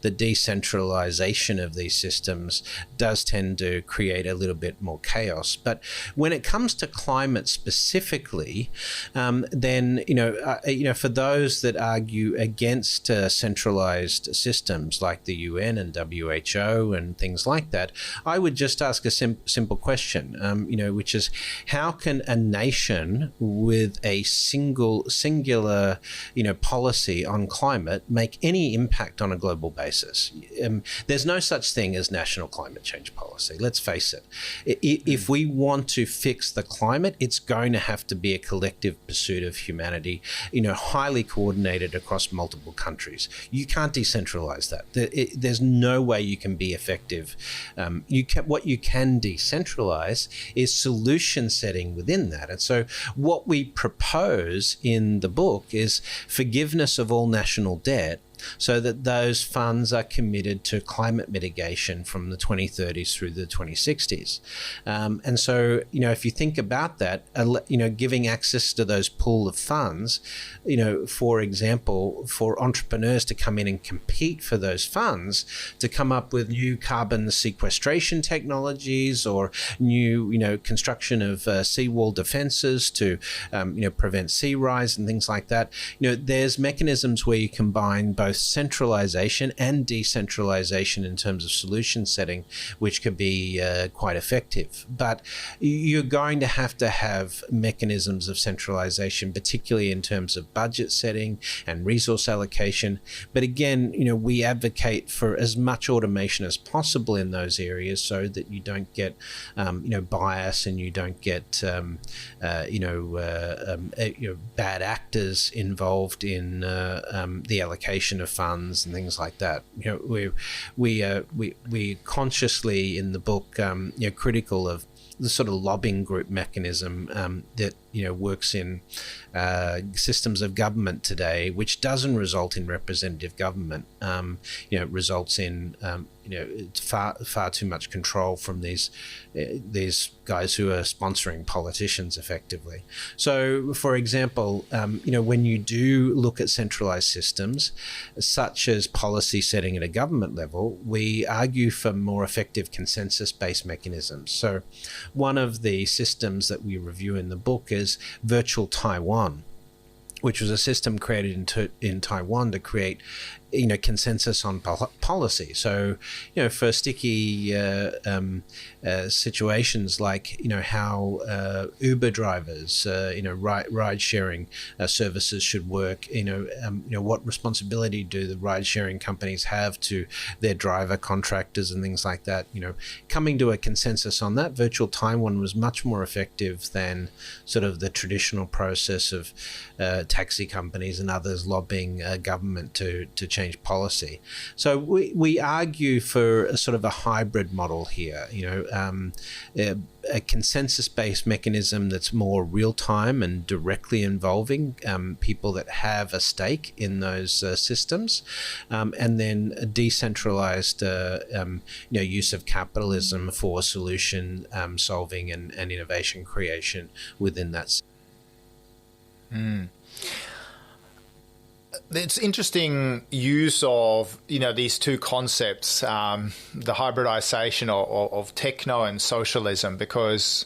the decentralization of these systems does tend to create a little bit more chaos. But when it comes to climate specifically, then, for those that argue against centralized systems like the UN and WHO and things like that, I would just ask a simple question, which is, how can a nation with a singular, policy on climate climate make any impact on a global basis. There's no such thing as national climate change policy. Let's face it. If we want to fix the climate, it's going to have to be a collective pursuit of humanity, highly coordinated across multiple countries. You can't decentralize that. There's no way you can be effective. What you can decentralize is solution setting within that. And so what we propose in the book is forgiveness of all national debt, so that those funds are committed to climate mitigation from the 2030s through the 2060s. And so, if you think about that, giving access to those pool of funds, for example, for entrepreneurs to come in and compete for those funds, to come up with new carbon sequestration technologies or new, construction of seawall defenses to, prevent sea rise and things like that. There's mechanisms where you combine both centralization and decentralization in terms of solution setting, which could be quite effective. But you're going to have mechanisms of centralization, particularly in terms of budget setting and resource allocation. But again, we advocate for as much automation as possible in those areas so that you don't get, bias, and you don't get, bad actors involved in the allocation of funds and things like that. We consciously in the book critical of the sort of lobbying group mechanism that works in systems of government today, which doesn't result in representative government. Results in far too much control from these guys who are sponsoring politicians effectively. So, for example, when you do look at centralized systems, such as policy setting at a government level, we argue for more effective consensus-based mechanisms. So, one of the systems that we review in the book is Virtual Taiwan, which was a system created in Taiwan to create consensus on policy. So, for sticky situations like, how Uber drivers, ride sharing services should work, what responsibility do the ride sharing companies have to their driver contractors and things like that. Coming to a consensus on that, Virtual Taiwan was much more effective than sort of the traditional process of taxi companies and others lobbying government to change policy. So we argue for a sort of a hybrid model here, a consensus-based mechanism that's more real-time and directly involving people that have a stake in those systems, and then a decentralized use of capitalism for solution solving and innovation creation within that. It's interesting use of these two concepts, the hybridization of techno and socialism, because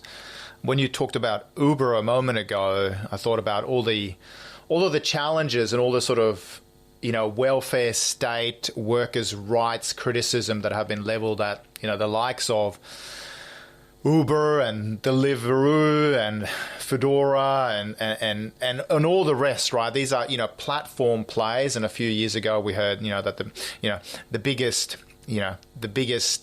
when you talked about Uber a moment ago, I thought about all of the challenges and all the sort of welfare state, workers' rights criticism that have been leveled at the likes of Uber and Deliveroo and Foodora and all the rest, right? These are platform plays. And a few years ago, we heard that the biggest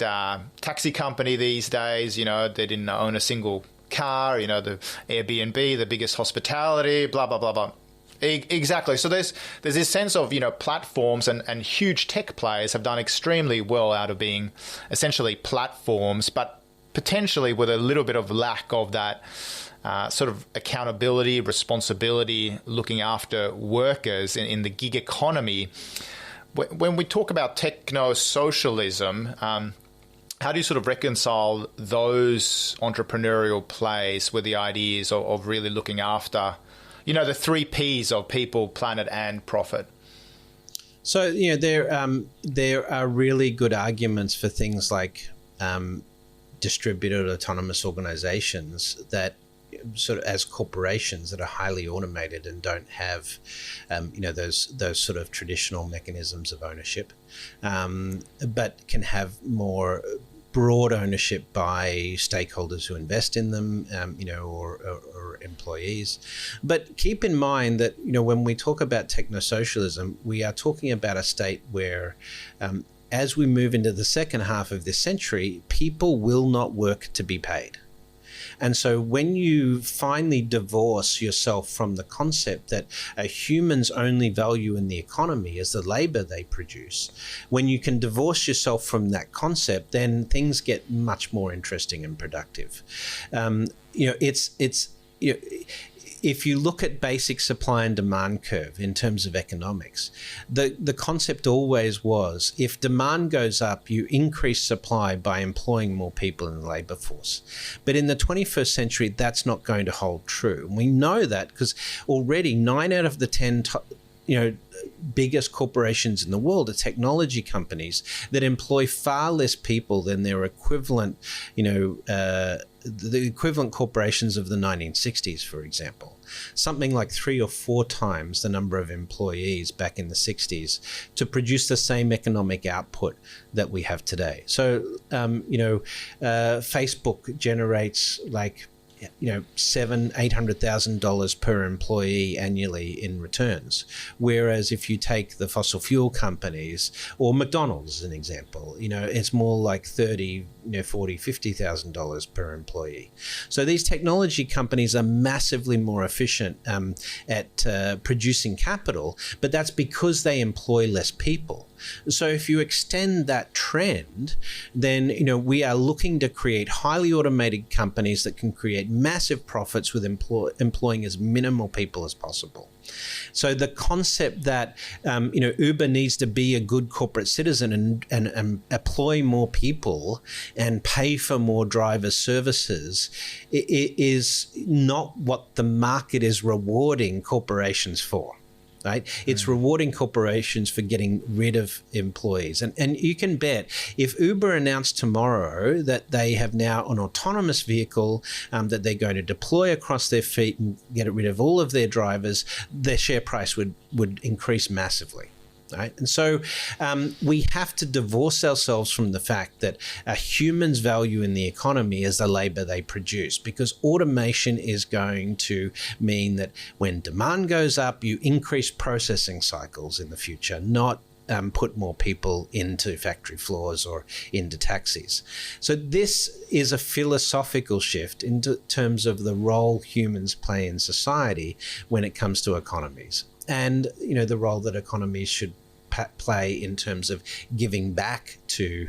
taxi company these days, they didn't own a single car. The Airbnb, the biggest hospitality, blah blah blah blah. Exactly. So there's this sense of platforms and huge tech players have done extremely well out of being essentially platforms, but potentially with a little bit of lack of that sort of accountability, responsibility, looking after workers in the gig economy. When we talk about techno-socialism, how do you sort of reconcile those entrepreneurial plays with the ideas of really looking after, the 3 Ps of people, planet, and profit? So, there are really good arguments for things like distributed autonomous organizations that sort of as corporations that are highly automated and don't have those sort of traditional mechanisms of ownership, but can have more broad ownership by stakeholders who invest in them, or employees. But keep in mind that, when we talk about technosocialism, we are talking about a state where, as we move into the second half of this century, people will not work to be paid. And so when you finally divorce yourself from the concept that a human's only value in the economy is the labor they produce, when you can divorce yourself from that concept, then things get much more interesting and productive. If you look at basic supply and demand curve in terms of economics, the concept always was, if demand goes up, you increase supply by employing more people in the labor force. But in the 21st century, that's not going to hold true. And we know that because already 9 out of the 10 biggest corporations in the world are technology companies that employ far less people than their equivalent, the equivalent corporations of the 1960s, for example. Something like 3 or 4 times the number of employees back in the 60s to produce the same economic output that we have today. So, Facebook generates $700,000-$800,000 per employee annually in returns. Whereas if you take the fossil fuel companies or McDonald's as an example, it's more like $30,000, $40,000, $50,000 per employee. So these technology companies are massively more efficient at producing capital, but that's because they employ less people. So if you extend that trend, then we are looking to create highly automated companies that can create massive profits with employing as minimal people as possible. So the concept that Uber needs to be a good corporate citizen and employ more people and pay for more driver services is not what the market is rewarding corporations for. Right? It's rewarding corporations for getting rid of employees. And you can bet if Uber announced tomorrow that they have now an autonomous vehicle that they're going to deploy across their fleet and get rid of all of their drivers, their share price would increase massively. Right? And so we have to divorce ourselves from the fact that a human's value in the economy is the labor they produce, because automation is going to mean that when demand goes up, you increase processing cycles in the future, not put more people into factory floors or into taxis. So this is a philosophical shift in terms of the role humans play in society when it comes to economies. And, the role that economies should play in terms of giving back to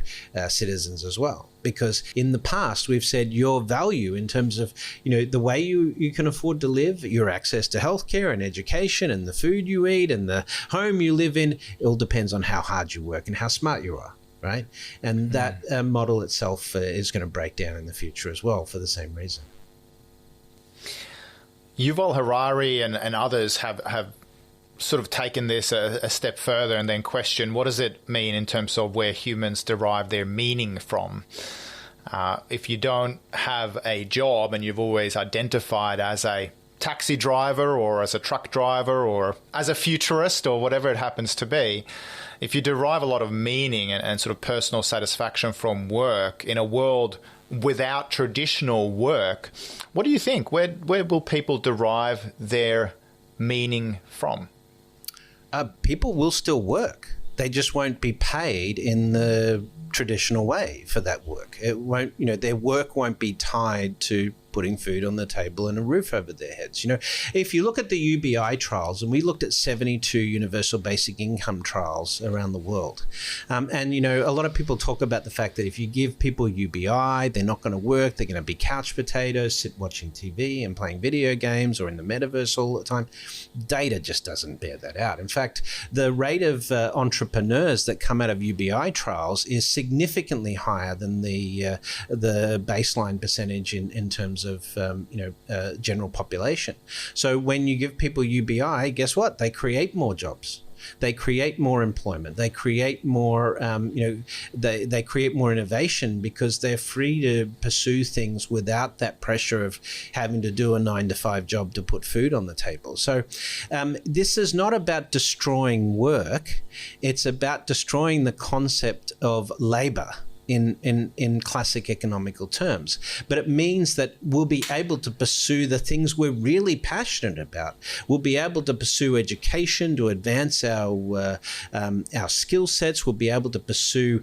citizens as well. Because in the past, we've said your value in terms of, the way you can afford to live, your access to healthcare and education and the food you eat and the home you live in, it all depends on how hard you work and how smart you are, right? And that model itself is going to break down in the future as well for the same reason. Yuval Harari and others have sort of taken this a step further and then questioned, what does it mean in terms of where humans derive their meaning from? If you don't have a job and you've always identified as a taxi driver or as a truck driver or as a futurist or whatever it happens to be, if you derive a lot of meaning and sort of personal satisfaction from work in a world without traditional work, what do you think? Where will people derive their meaning from? People will still work. They just won't be paid in the traditional way for that work. It won't, their work won't be tied to putting food on the table and a roof over their heads. If you look at the UBI trials, and we looked at 72 universal basic income trials around the world, and a lot of people talk about the fact that if you give people UBI, they're not going to work, they're going to be couch potatoes, sit watching TV and playing video games or in the metaverse all the time. Data just doesn't bear that out. In fact, the rate of entrepreneurs that come out of UBI trials is significantly higher than the baseline percentage in terms of general population. So when you give people UBI, guess what? They create more jobs. They create more employment. They create more, they create more innovation because they're free to pursue things without that pressure of having to do a 9-to-5 job to put food on the table. So this is not about destroying work. It's about destroying the concept of labor in classic economical terms, but it means that we'll be able to pursue the things we're really passionate about. We'll be able to pursue education to advance our skill sets. We'll be able to pursue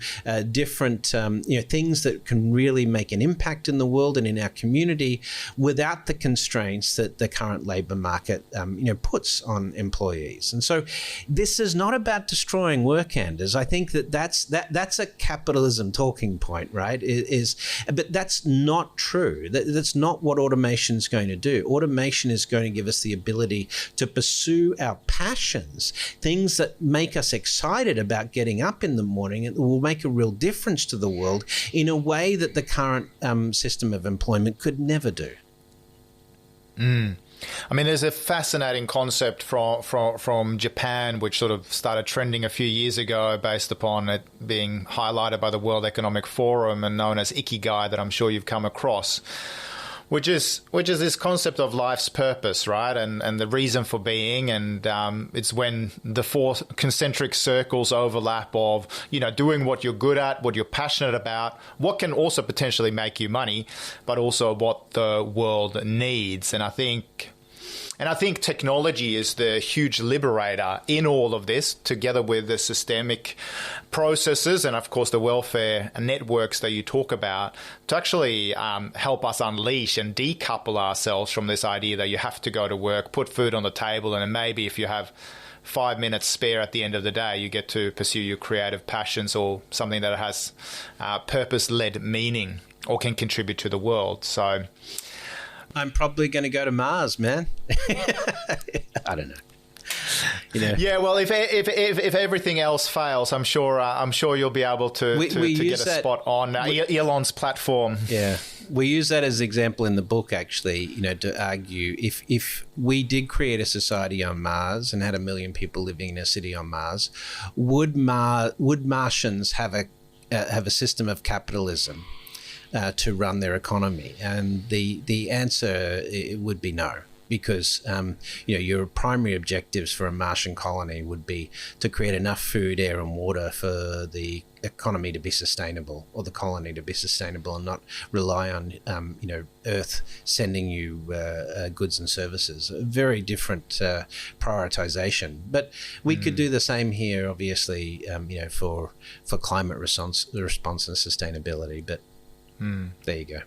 different things that can really make an impact in the world and in our community without the constraints that the current labour market puts on employees. And so this is not about destroying work, Anders. I think that's a capitalism talking point, right? But that's not true. That's not what automation is going to do. Automation is going to give us the ability to pursue our passions, things that make us excited about getting up in the morning and will make a real difference to the world in a way that the current system of employment could never do. I mean, there's a fascinating concept from Japan, which sort of started trending a few years ago based upon it being highlighted by the World Economic Forum and known as Ikigai, that I'm sure you've come across, which is this concept of life's purpose, right? And the reason for being. And it's when the four concentric circles overlap of, doing what you're good at, what you're passionate about, what can also potentially make you money, but also what the world needs. And I think technology is the huge liberator in all of this, together with the systemic processes and, of course, the welfare networks that you talk about, to actually help us unleash and decouple ourselves from this idea that you have to go to work, put food on the table, and then maybe if you have 5 minutes spare at the end of the day, you get to pursue your creative passions or something that has purpose-led meaning or can contribute to the world. So I'm probably going to go to Mars, man. I don't know. Yeah, well, if everything else fails, I'm sure you'll be able to get a spot on Elon's platform. Yeah, we use that as an example in the book, actually. To argue if we did create a society on Mars and had 1 million people living in a city on Mars, would Martians have a system of capitalism to run their economy? And the answer would be no, because your primary objectives for a Martian colony would be to create enough food, air, and water for the economy to be sustainable, or the colony to be sustainable, and not rely on Earth sending you goods and services. A very different prioritization. But we could do the same here, obviously, for climate response and sustainability. But there you go.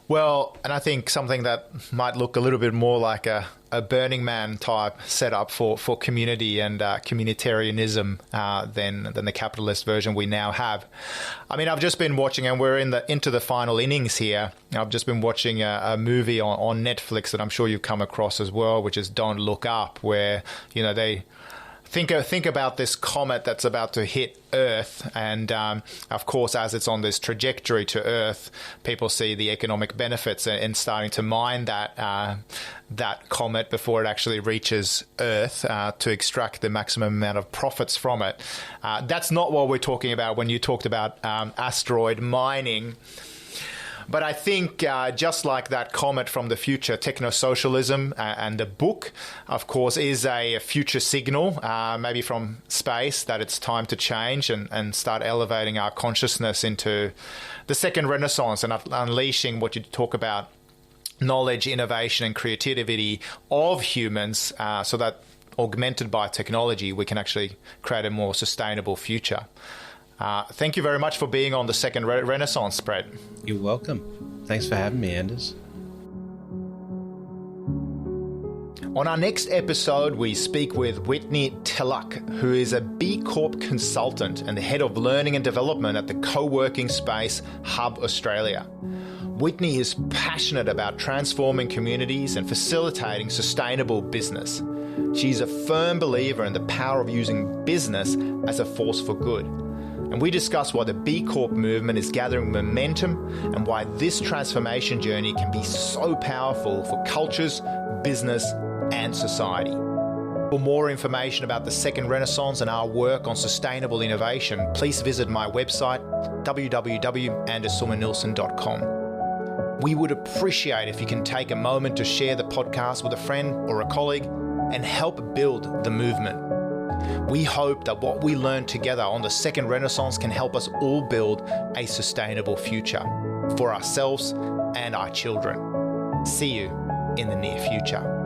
Well, and I think something that might look a little bit more like a Burning Man type setup for community and communitarianism than the capitalist version we now have. I mean, I've just been watching, and we're into the final innings here. I've just been watching a movie on Netflix that I'm sure you've come across as well, which is Don't Look Up, where they think about this comet that's about to hit Earth, and of course, as it's on this trajectory to Earth, people see the economic benefits in starting to mine that comet before it actually reaches Earth to extract the maximum amount of profits from it. That's not what we're talking about when you talked about asteroid mining. But I think just like that comet from the future, Technosocialism and the book, of course, is a future signal, maybe from space, that it's time to change and start elevating our consciousness into the second renaissance and unleashing what you talk about, knowledge, innovation, and creativity of humans, so that augmented by technology, we can actually create a more sustainable future. Thank you very much for being on the second Renaissance, Brett. You're welcome. Thanks for having me, Anders. On our next episode, we speak with Whitney Tilak, who is a B Corp consultant and the head of learning and development at the co-working space Hub Australia. Whitney is passionate about transforming communities and facilitating sustainable business. She's a firm believer in the power of using business as a force for good. And we discuss why the B Corp movement is gathering momentum and why this transformation journey can be so powerful for cultures, business, and society. For more information about the Second Renaissance and our work on sustainable innovation, please visit my website, www.sorman-Nilsson.com. We would appreciate if you can take a moment to share the podcast with a friend or a colleague and help build the movement. We hope that what we learn together on the Second Renaissance can help us all build a sustainable future for ourselves and our children. See you in the near future.